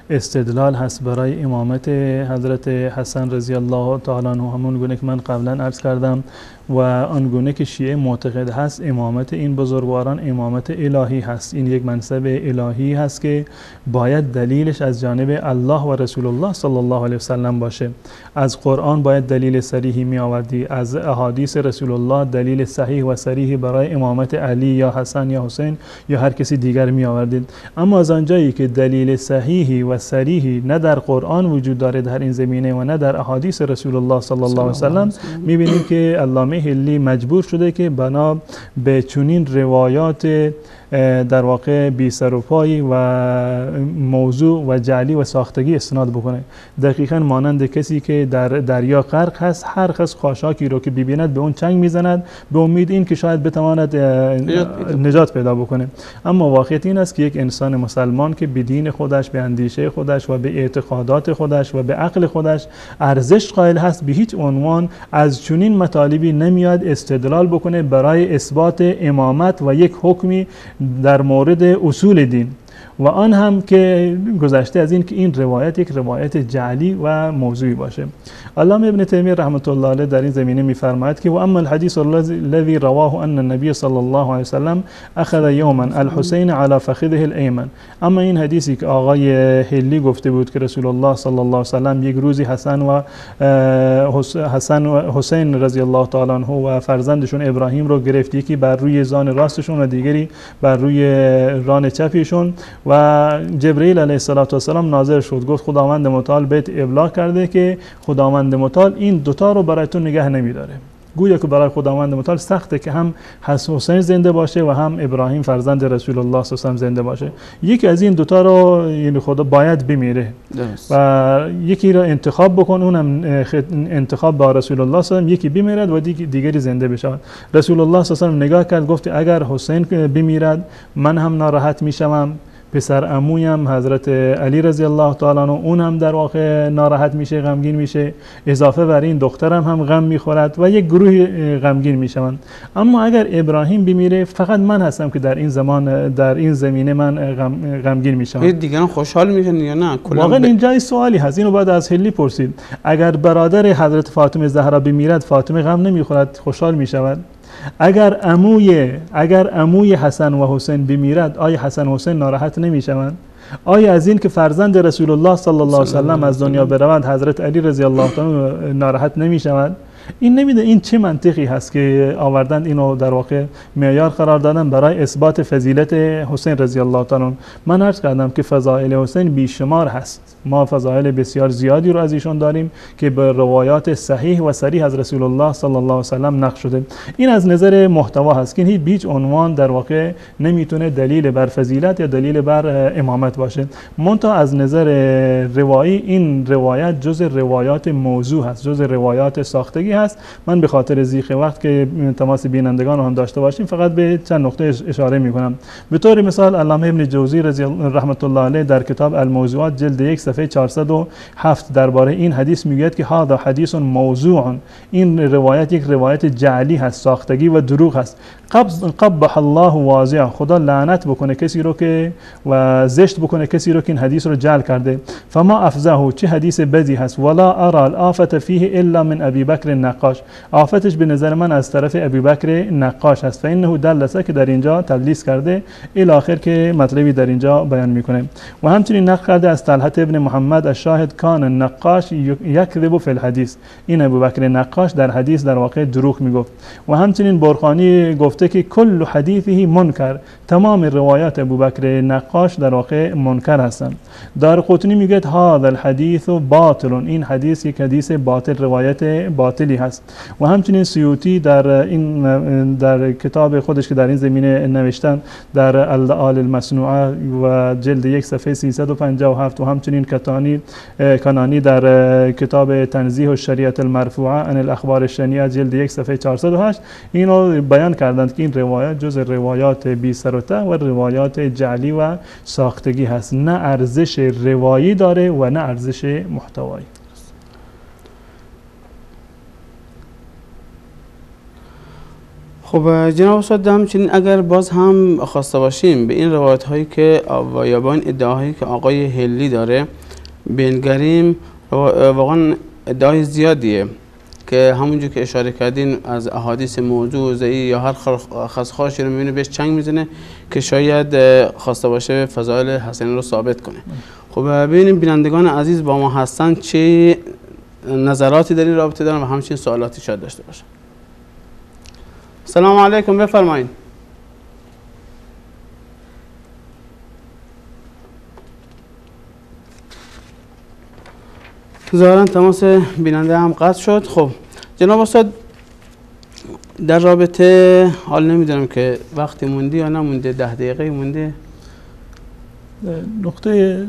استدلال هست برای امامت حضرت حسن رضی الله تعالی عنه، همون گونه که من قبلا عرض کردم و آنگونه که شیعه معتقد هست امامت این بزرگواران امامت الهی هست. این یک منصب الهی هست که باید دلیلش از جانب الله و رسول الله صلی الله علیه و سلم باشه. از قرآن باید دلیل صریحی می آوردی، از احادیث رسول الله دلیل صحیح و صریحی برای امامت علی یا حسن یا حسین یا هر کسی دیگر می آوردید. اما از آنجایی که دلیل صحیحی و صریحی نه در قرآن وجود داره در این زمینه و نه در احادیث رسول الله صلی الله علیه و سلم، می بینیم که علامه هلی مجبور شده که بنا به چنین روایات در واقع بی سر و پای و موضوع و جعلی و ساختگی استناد بکنه. دقیقاً مانند کسی که در دریا غرق هست، هر کس خاشاکی رو که ببیند به اون چنگ میزند به امید این که شاید بتواند نجات پیدا بکنه. اما واقعیت این است که یک انسان مسلمان که به دین خودش، به اندیشه خودش و به اعتقادات خودش و به عقل خودش ارزش قائل هست، به هیچ عنوان از چنین مطالبی نمیاد استدلال بکنه برای اثبات امامت و یک حکمی در مورد اصول دین، و آن هم که گذشته از این که این روایت یک روایت جعلی و موضوعی باشه. علامه ابن تیمیه رحمت الله علیه در این زمینه می‌فرماید که و اما الحديث الذي رواه ان النبي صلی الله علیه وسلم اخذ یوما الحسین على فخذه الایمن، اما این حدیثی که آقای هلی گفته بود که رسول الله صلی الله علیه وسلم یک روزی حسن و حسین رضی الله تعالی عنه و فرزندشون ابراهیم رو گرفت، یکی بر روی زان راستشون و دیگری بر روی ران چپشون، و جبرئیل علیه السلام نازل شد، گفت خداوند متعال بهت ابلاغ کرده که خداوند متعال این دوتا رو برای تو نگه نمیداره. گویا که برای خداوند متعال سخته که هم حسین زنده باشه و هم ابراهیم فرزند رسول الله صلی الله علیه و زنده باشه. یکی از این دوتا رو یعنی خدا باید بمیره و یکی رو انتخاب بکن، اونم انتخاب با رسول الله صلی الله علیه و یکی بمیرد و دیگری زنده بشه. رسول الله صلی الله علیه و نگاه کرد، گفت اگر حسین بمیرد من هم ناراحت میشم، پسر عمویم حضرت علی رضی الله تعالی عنه اون هم در واقع ناراحت میشه، غمگین میشه، اضافه بر این دخترم هم غم میخورد و یک گروه غمگین میشوند. اما اگر ابراهیم بمیره فقط من هستم که در این زمان در این زمینه من غمگین میشم. دیگران خوشحال میشن یا نه؟ واقعا اینجا سوالی هست، اینو بعد از هلی پرسید. اگر برادر حضرت فاطمه زهرا بمیرد فاطمه غم نمیخورد، خوشحال میشود؟ اگر عموی حسن و حسین بمیرد آیا حسن و حسین ناراحت نمیشوند؟ آیا از این که فرزند رسول الله صلی الله علیه و سلم از دنیا بروند حضرت علی رضی الله تعالی ناراحت نمیشوند؟ این نمیده. این چه منطقی هست که آوردن اینو در واقع معیار قرار دادن برای اثبات فضیلت حسین رضی الله تعالی؟ من عرض کردم که فضائل حسین بیشمار هست، ما فضائل بسیار زیادی رو از ایشون داریم که به روایات صحیح و صریح از رسول الله صلی الله علیه و سلم نقل شده. این از نظر محتوا هست که هیچ بیچ عنوان در واقع نمیتونه دلیل بر فضیلت یا دلیل بر امامت باشه. منتها از نظر روایی این روایت جز روایات موضوع هست، جز روایات ساختگی هست. من به خاطر ضیق وقت که تماس بینندگان رو هم داشته باشیم فقط به چند نقطه اشاره میکنم. به طور مثال علامه ابن جوزی رحمت الله علیه در کتاب الموضوعات جلد 1 صفحه 407 درباره این حدیث میگوید که هذا حدیث موضوع، این روایت یک روایت جعلی هست، ساختگی و دروغ هست. قبح الله واضع، خدا لعنت بکنه کسی رو که و زشت بکنه کسی رو که این حدیث رو جعل کرده. فما افزه، چه حدیث بدی هست. ولا ارى الافه فيه الا من ابي بکر نقاش، آفتش به نظر من از طرف ابی بکر نقاش هست. فانه دلسه که در اینجا تدلیس کرده الی آخر که مطلبی در اینجا بیان میکنه. و همچنین نقل کرده از طلحه ابن محمد الشاهد کان النقاش یکذب فی الحدیث، این ابو بکر نقاش در حدیث در واقع دروغ میگفت. و همچنین برخانی گفته که کل حدیثه منکر، تمام روایات ابو بکر نقاش در واقع منکر هستند. دارقطنی میگه هذا الحدیث باطل، این حدیث یک حدیث باطل، روایت باطلی هست. و همچنین سیوطی در کتاب خودش که در این زمینه نوشتن در الآل المصنوعه و جلد 1 صفحه 357 و همچنین کنانی در کتاب تنزیه الشریعه المرفوعه عن الاخبار الشنیعه جلد 1 صفحه 408 اینو بیان کردند که این روایت جز روایات بی سر و ته و روایات جعلی و ساختگی هست، نه ارزش روایی داره و نه ارزش محتوایی. خب جناب استاد، همچنین اگر باز هم خواسته باشیم به این روایت هایی که یا با این ادعاهایی که آقای هلی داره بنگریم، واقعا ادعای زیادیه که همونجور که اشاره کردین از احادیث موضوع ضعیف یا هر خاصی رو میبینه بهش چنگ میزنه که شاید خواسته باشه فضائل حسین رو ثابت کنه. خب ببینیم بینندگان عزیز با ما هستن چه نظراتی در این رابطه دارن و همچنین سوالاتی شاید داشته باشن. سلام علیکم، بفرمایید. ظاهرا تماس بیننده هم قطع شد. خب جناب استاد، در رابطه حال نمیدونم که وقتی مونده یا نمونده، 10 دقیقه مونده. نقطه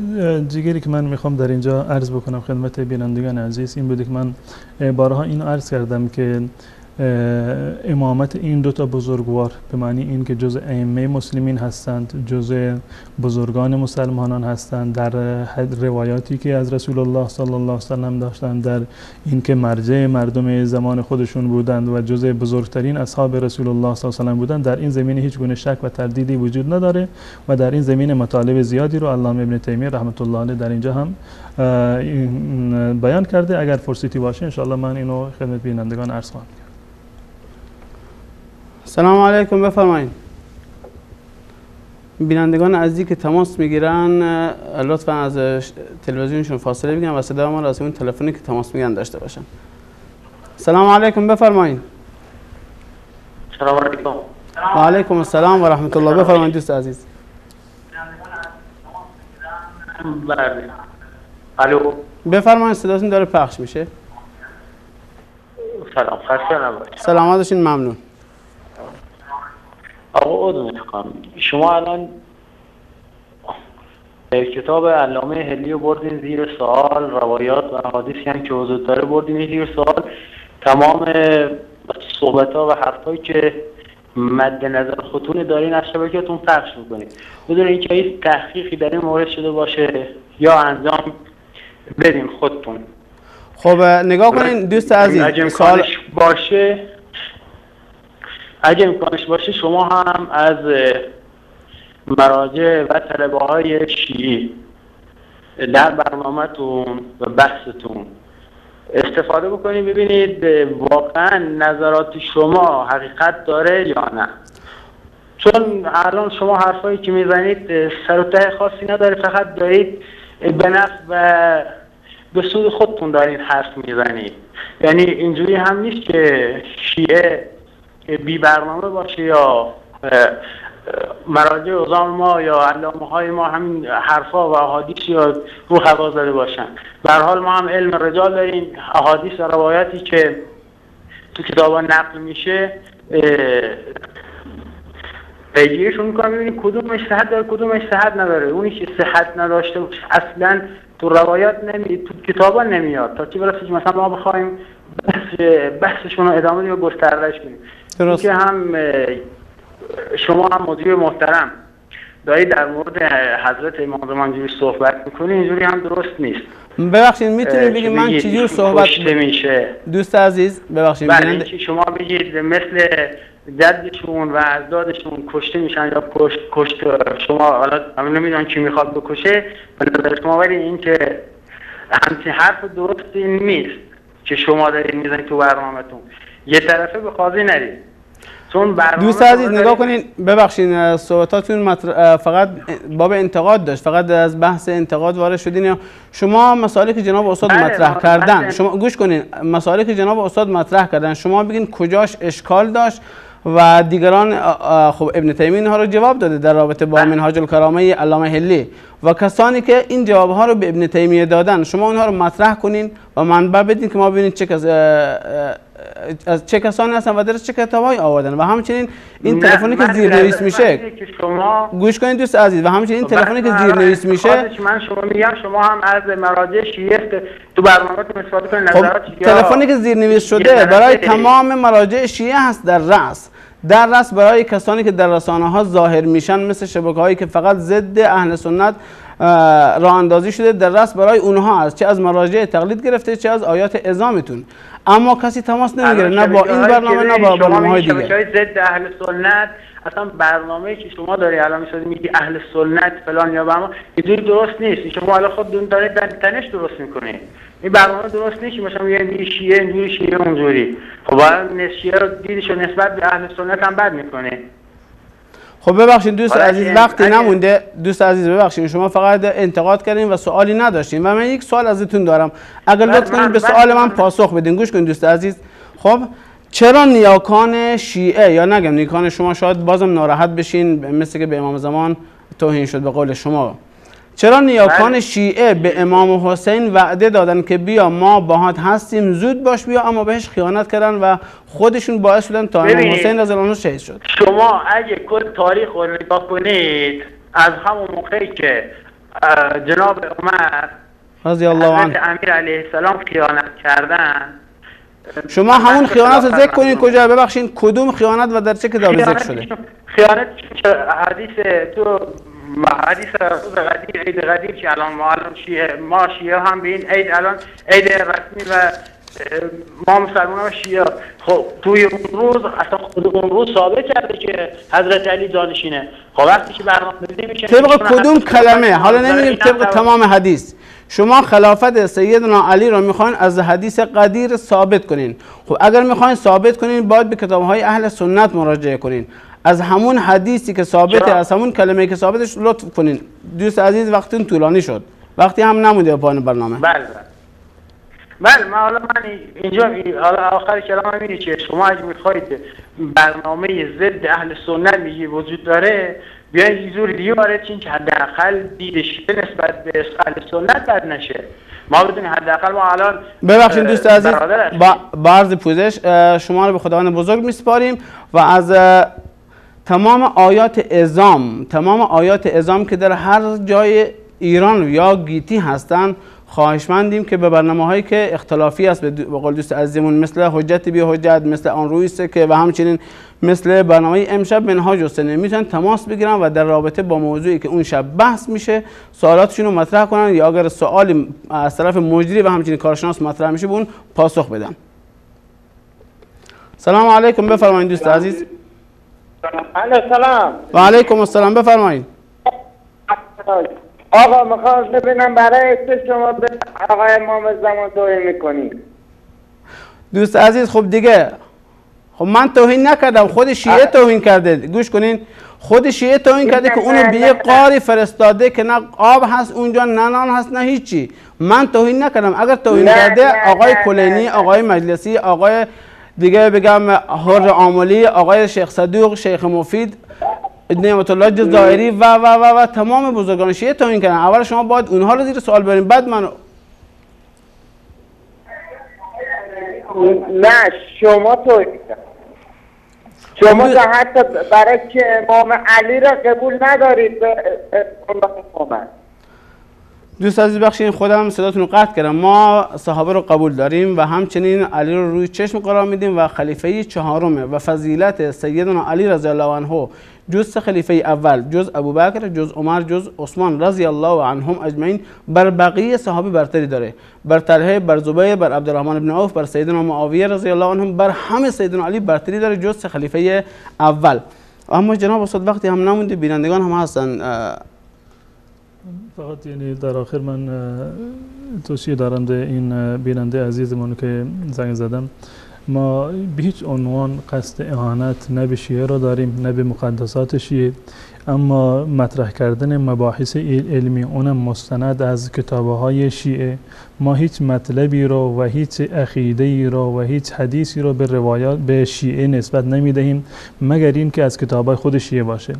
دیگری که من میخوام در اینجا عرض بکنم خدمت بینندگان عزیز این بوده که من بارها اینو عرض کردم که امامت این دو تا بزرگوار به معنی این که جزء ائمه مسلمین هستند، جزء بزرگان مسلمانان هستند، در روایاتی که از رسول الله صلی الله علیه و سلم داشتند، در این که مرجع مردم زمان خودشون بودند و جزء بزرگترین اصحاب رسول الله صلی الله علیه و سلم بودند، در این زمینه هیچ گونه شک و تردیدی وجود نداره و در این زمینه مطالب زیادی رو علامه ابن تیمیه رحمت الله علیه در اینجا هم بیان کرده. اگر فرصتی باشه ان شاء الله من اینو خدمت بینندگان عرض خواهم کرد. سلام علیکم، بفرمایید. بینندگان عزیزی که تماس میگیرن لطفا از تلویزیونشون فاصله بگیرن و صدا ما را از اون تلفنی که تماس میگیرن داشته باشن. سلام علیکم، بفرمایید. سلام علیکم. و علیکم السلام و رحمت الله. بفرمایید دوست عزیز. بله. الو. بفرمایید، صداتون داره پخش میشه. سلام، خسته نباشید. سلامت باشین، ممنون. آقا عضو میخوام، شما الان کتاب علامه حلی رو بردین زیر سوال، روایات و احادیثی هم که حضور داره بردین زیر سوال، تمام صحبت‌ها و حرفایی که مد نظر خودتون دارین از شبکه‌تون پخش میکنید. بدون اینکه هیچ تحقیقی در این مورد شده باشه یا انجام بدین خودتون. خب نگاه کنین دوست عزیز، اگه امکانش باشه شما هم از مراجع و طلبه‌های شیعی در برنامه‌تون و بحثتون استفاده بکنید، ببینید واقعا نظرات شما حقیقت داره یا نه. چون الان شما حرفایی که میزنید سر و ته خاصی نداره، فقط دارید به نفع و به سود خودتون دارین حرف میزنید. یعنی اینجوری هم نیست که شیعه بی برنامه باشه یا مراجع عظام ما یا علامه های ما همین حرفا و احادیث یا رو هوا زده باشن. به هر حال ما هم علم رجال داریم، احادیث و روایاتی که تو کتابا نقل میشه پیگیریشون میکنم، ببینیم کدومش صحت داره کدومش صحت نداره. اونی که صحت نداشته اصلا تو روایات تو کتابا نمیاد، تا چی برسه مثلا ما بخوایم بحثشون رو ادامه بدیم و گستردهش کنیم. درست. که هم شما هم مدیر محترم دارید در مورد حضرت امام زمان جوری صحبت میکنید، اینجوری هم درست نیست. ببخشید میتونید بگید من چجور صحبت میشه دوست عزیز؟ ببخشید بله، شما بگید مثل جدشون و اجدادشون کشته میشن یا کشت شما، حالا من نمیدونم کی میخواد بکشه به نظر شما، ولی این که همچین حرف درستی نیست که شما دارید میزنید تو برنامه‌تون. یه طرفه به قاضی نرید. دوست عزیز نگاه کنین، ببخشید صحبتاتون فقط باب انتقاد داشت، فقط از بحث انتقاد وارد شدین یا شما مسائلی که جناب استاد مطرح کردن، شما گوش کنین، مسائلی که جناب استاد مطرح کردن شما بگین کجاش اشکال داشت و دیگران. خب ابن تیمیه اینها رو جواب داده در رابطه با منهاج الکرامه علامه حلی و کسانی که این جوابها رو به ابن تیمیه دادن، شما اونها رو مطرح کنین و منبع بدین که ما ببینید چه کسانی هستن و درست چه کتابایی آوردن. و همچنین این تلفنی که زیرنویس میشه گوش کنید دوست عزیز، و همچنین این تلفنی که زیرنویس میشه من شما میگم شما هم از مراجع شیعه تو برنامه‌تون استفاده کنید. خب تلفنی که زیرنویس شده برای تمام مراجع شیعه هست در رأس برای کسانی که در رسانه‌ها ظاهر میشن، مثل شبکه‌هایی که فقط ضد اهل سنت راه اندازی شده، در رأس برای اونها است، چه از مراجع تقلید گرفته چه از آیات اعظامتون. اما کسی تماس نمیگیره، نه با این برنامه نه با برنامه‌های دیگه. شبکه‌های ضد اهل سنت، اصلا برنامه‌ای که شما داری الان می‌سازی میگی اهل سنت فلان یا برنامه اینجوری درست نیست. شما الان خودتون دارید تنش درست می‌کنید. این برنامه درست نیست که مثلا میگن شیعه اینجوری شیعه اونجوری. خب الان شیعه رو دیدشو نسبت به اهل سنت هم بد می‌کنه. خب ببخشید دوست عزیز، وقتی نمونده دوست عزیز، ببخشید شما فقط انتقاد کردین و سوالی نداشتین و من یک سوال ازتون دارم، اگر لطف کنید به سوال من پاسخ بدین. گوش کنید دوست عزیز. خب چرا نیاکان شیعه، یا نگم نیاکان شما، شاید بازم ناراحت بشین مثل که به امام زمان توهین شد به قول شما، چرا نیاکان شیعه به امام حسین وعده دادن که بیا ما باهات هستیم زود باش بیا، اما بهش خیانت کردن و خودشون باعث شدن تا امام حسین رضی الله عنه شهید شد؟ شما اگه کل تاریخ رو نگاه کنید، از همون موقعی که جناب عمر رضی الله عنه امیر علیه السلام خیانت کردن، شما همون خیانت رو ذکر کنین کجا؟ ببخشید کدوم خیانت و در چه کتابی ذکر شده؟ خیانت حدیث تو حدیث رسول قدیم عید قدیم که الان ما شیعه هم به این عید الان عید رسمی و ما مسلمان و شیعه خب توی اون روز اصلا خود اون روز ثابت کرده که حضرت علی جانشینه. خب وقتی که برنامه‌ریزی میشه طبق کدوم کلمه؟ حالا نمی‌گیم طبق تمام حدیث. شما خلافت سیدنا علی را میخواین از حدیث قدیر ثابت کنین. خب اگر میخواین ثابت کنین باید به کتاب‌های اهل سنت مراجعه کنین. از همون حدیثی که ثابته، از همون کلمه‌ای که ثابتش لطف کنین. دوست عزیز وقتتون طولانی شد. وقتی هم نمونده پایان برنامه. بله. حالا من اینجا حالا آخر کلام اینه که شما اگه میخواید برنامه ضد اهل سنت میگی وجود داره، بیاین یه جور دیگه وارد چین که حداقل دیدش نسبت به اهل سنت بد نشه. ما بدونیم حداقل ما الان ببخشید دوست عزیز با عرض پوزش شما رو به خداوند بزرگ میسپاریم و از تمام آیات اعزام که در هر جای ایران یا گیتی هستن خواهشمندیم که به برنامه‌هایی که اختلافی است به قول دوست عزیزمون مثل حجت بی حجت، مثل آن رویست که و همچنین مثل برنامه امشب منهاج السنه میتونن تماس بگیرن و در رابطه با موضوعی که اون شب بحث میشه سوالاتشون رو مطرح کنن یا اگر سوالی از طرف مجری و همچنین کارشناس مطرح میشه به اون پاسخ بدن. سلام علیکم، بفرمایید دوست عزیز. سلام. و علیکم السلام، بفرمایید. آقا میخوام ببینم برای چه شما به آقای امام زمان توهین میکنید؟ دوست عزیز خب دیگه خب من توهین نکردم، خود شیعه توهین کرده. گوش کنین، خود شیعه توهین کرده که اونو به یه قاری فرستاده که نه آب هست اونجا نه نان هست نه هیچی. من توهین نکردم. اگر توهین کرده آقای کلینی، آقای مجلسی، آقای دیگه بگم حر عاملی، آقای شیخ صدوق، شیخ مفید، نعمت الله جزائری و تمام بزرگان شیعه توهین کردن. اول شما باید اونها رو زیر سوال بریم بعد من. نه شما توهین کردید. شما حتی برای که امام علی را قبول ندارید به امام. دوست عزیز بخشید خودم صداتون رو قطع کردم. ما صحابه رو قبول داریم و همچنین علی رو روی چشم قرار میدیم و خلیفه چهارمه و فضیلت سیدنا علی رضی الله عنه جز خلیفه اول، جز ابوبکر، جز عمر، جز عثمان رضی الله عنهم اجمعین بر بقیه صحابه برتری داره. بر طلحه، بر زبیر، بر عبدالرحمن بن عوف، بر سیدنا معاویه رضی الله عنهم، بر همه سیدنا علی برتری داره جز خلیفه اول. اما جناب استاد وقتی هم نمونده، بینندگان هم هستن. فقط یعنی در آخر من توصیه دارم به این بیننده عزیزمون که زنگ زدم، ما به هیچ عنوان قصد اهانت نه به شیعه را داریم نه به مقدسات شیعه، اما مطرح کردن مباحث علمی اونم مستند از کتاب‌های شیعه، ما هیچ مطلبی را و هیچ عقیده‌ای را و هیچ حدیثی را به روایات به شیعه نسبت نمی‌دهیم مگر این که از کتاب‌های خود شیعه باشه.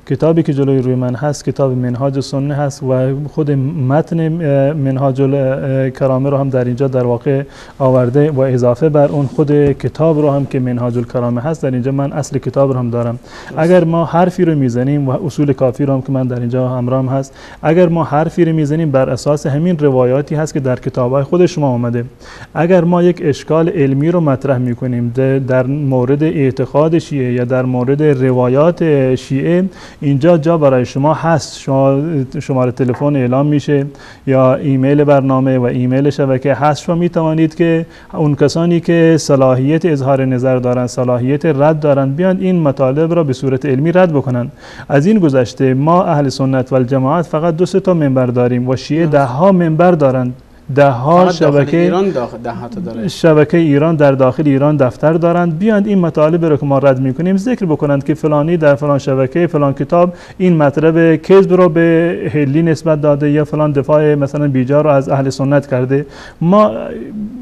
کتابی که جلوی روی من هست کتاب منهاج السنه هست و خود متن منهاج الکرامه رو هم در اینجا در واقع آورده و اضافه بر اون خود کتاب رو هم که منهاج الکرامه هست در اینجا من اصل کتاب رو هم دارم. اگر ما حرفی رو میزنیم و اصول کافی رو هم که من در اینجا همراهم هست، اگر ما حرفی رو میزنیم بر اساس همین روایاتی هست که در کتاب‌های خود شما آمده، اگر ما یک اشکال علمی رو مطرح میکنیم در مورد اعتقاد شیعه یا در مورد روایات شیعه، اینجا جا برای شما هست. شماره تلفن اعلام میشه یا ایمیل برنامه و ایمیل شبکه هست. شما میتوانید که اون کسانی که صلاحیت اظهار نظر دارن، صلاحیت رد دارن، بیان این مطالب را به صورت علمی رد بکنن. از این گذشته ما اهل سنت و الجماعت فقط 2 تا منبر داریم و شیعه 10 ها منبر دارند. 10 شبکه ایران شبکه ایران در داخل ایران دفتر دارند. بیاند این مطالب رو که ما رد میکنیم ذکر بکنند که فلانی در فلان شبکه فلان کتاب این مطلب کذب رو به هلی نسبت داده یا فلان دفاع مثلا بیجا رو از اهل سنت کرده. ما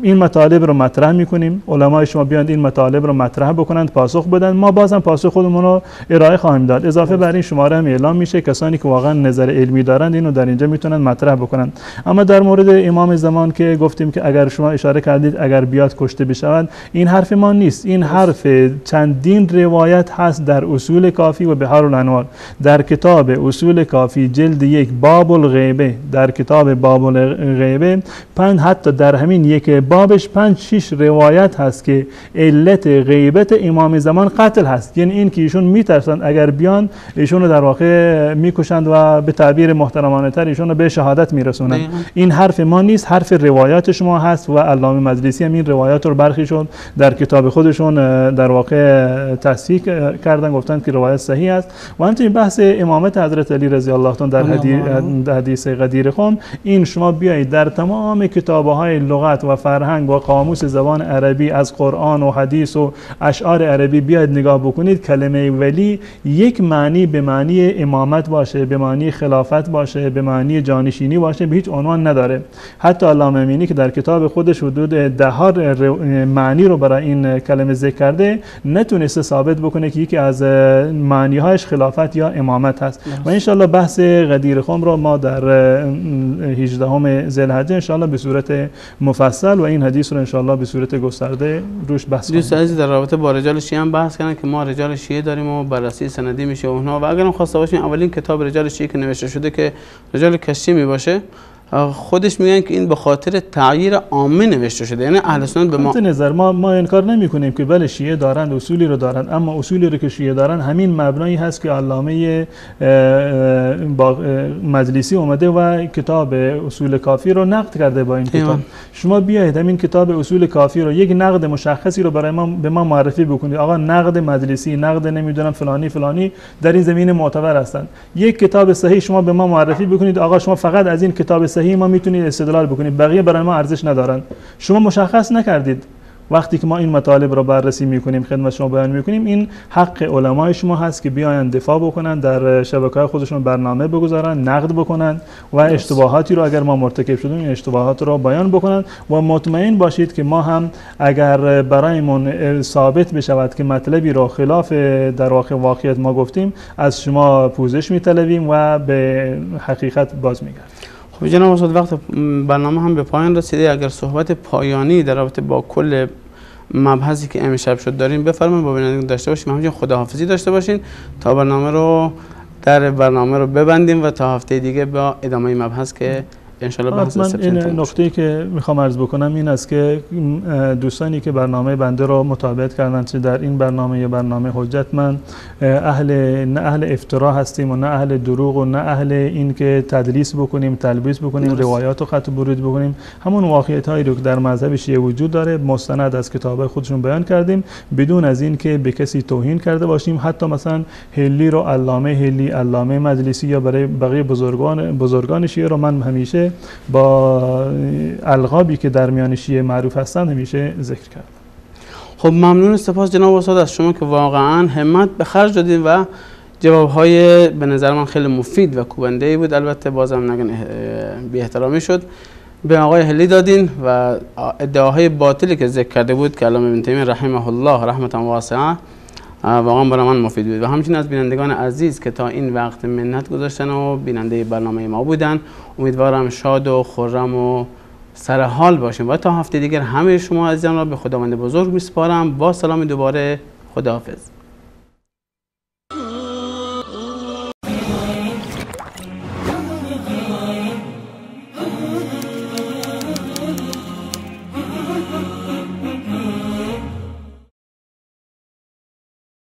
این مطالب رو مطرح میکنیم، علمای شما بیاند این مطالب رو مطرح بکنند، پاسخ بدن، ما بازم پاسخ خودمون رو ارائه خواهیم داد. اضافه بر این شماره هم اعلام میشه، کسانی که واقعا نظر علمی دارند اینو در اینجا میتونن مطرح بکنند. اما در مورد امام زمان که گفتیم که اگر شما اشاره کردید اگر بیاد کشته بشود، این حرف ما نیست، این حرف چندین روایت هست در اصول کافی و بحار الانوار. در کتاب اصول کافی جلد 1 باب الغیبه، در کتاب باب الغیبه حتی در همین یک بابش 5-6 روایت هست که علت غیبت امام زمان قتل هست، یعنی این که ایشون میترسند اگر بیان ایشون رو در واقع میکشند و به تعبیر محترمانه تر ایشون رو به شهادت میرسونند. این حرف ما نیست، حرف روایات شما هست و علامه مجلسی هم این روایات رو برخیشون در کتاب خودشون در واقع تصحیح کردن، گفتند که روایت صحیح است. و همچنین بحث امامت حضرت علی رضی الله عنه در حدیث غدیر خم، این شما بیایید در تمام کتاب‌های لغت و فرهنگ و قاموس زبان عربی از قرآن و حدیث و اشعار عربی بیاید نگاه بکنید، کلمه ولی یک معنی به معنی امامت باشه، به معنی خلافت باشه، به معنی جانشینی باشه به هیچ عنوان نداره. حتی علامه امینی که در کتاب خودش حدود 10 معنی رو برای این کلمه ذکر کرده نتونسته ثابت بکنه که یکی از معنی‌هاش خلافت یا امامت هست. و ان شاءالله بحث غدیر خم رو ما در 18 ذوالحجه ان شاءالله به صورت مفصل و این حدیث رو ان شاءالله به صورت گسترده روش بحث کنیم. دوست عزیز در رابطه با رجال شیعه هم بحث کردن که ما رجال شیعه داریم و بررسی سندی میشه اونها، و اگرم خواسته باشین اولین کتاب رجال شیعه که نوشته شده که رجال کشی می باشه، خودش میگن که این به خاطر تعییر عامه نوشته شده، یعنی اهل سنت به ما انکار نمی کنیم که بله شیعه دارند اصولی رو دارند، اما اصولی رو که شیعه دارند همین مبنایی هست که علامه مجلسی اومده و کتاب اصول کافی رو نقد کرده با این کتاب. شما بیایید همین کتاب اصول کافی رو یک نقد مشخصی رو برای ما به ما معرفی بکنید، آقا نقد مجلسی، نقد نمیدونم فلانی فلانی در این زمینه معتبر هستند. یک کتاب صحیح شما به ما معرفی بکنید، آقا شما فقط از این کتاب صحیح ما میتونید استدلال بکنید، بقیه برای ما ارزش ندارن. شما مشخص نکردید. وقتی که ما این مطالب رو بررسی میکنیم خدمت شما بیان میکنیم، این حق علمای شما هست که بیاین دفاع بکنن، در شبکه‌های خودشون برنامه بگذارن، نقد بکنن و اشتباهاتی رو اگر ما مرتکب شدیم این اشتباهات رو بیان بکنن و مطمئن باشید که ما هم اگر برایمون ثابت بشود که مطلبی رو خلاف در واقعیت ما گفتیم، از شما پوزش میطلبیم و به حقیقت باز میگردیم. خب جناب استاد، وقت برنامه هم به پایان رسیده. اگر صحبت پایانی در رابطه با کل مبحثی که امشب شد داریم بفرمایید، با بینندگان داشته باشیم، همچنین خداحافظی داشته باشین تا برنامه رو ببندیم و تا هفته دیگه با ادامه مبحث که انشالله بحث این نکته که میخوام عرض بکنم این است که دوستانی که برنامه بنده رو متابعت کردن، چه در این برنامه یا برنامه حجت، من نه اهل افترا هستیم و نه اهل دروغ و نه اهل این که تدلیس بکنیم، تلبیس بکنیم، روایات رو خط و برود بکنیم. همون واقعیت هایی رو که در مذهب شیعه وجود داره مستند از کتاب خودشون بیان کردیم، بدون از این که به کسی توهین کرده باشیم. حتی مثلا هلی رو علامه هلی، علامه مجلسی یا برای بقیه بزرگان شیعه رو من همیشه با القابی که در میان شیعه معروف هستند همیشه ذکر کردم. خب ممنون، سپاس جناب استاد از شما که واقعا همت به خرج دادین و جوابهای به نظر من خیلی مفید و کوبنده‌ای بود. البته بازم نگن بی احترامی شد به آقای هلی دادین و ادعاهای باطلی که ذکر کرده بود که علامه ابن تیمیه رحمه الله رحمتا واسعه واقعا برای من مفید بود. و همچنین از بینندگان عزیز که تا این وقت منت گذاشتن و بیننده برنامه ما بودن، امیدوارم شاد و خرم و سر حال باشیم و تا هفته دیگر همه شما عزیزان را به خداوند بزرگ میسپارم. با سلام دوباره، خداحافظ.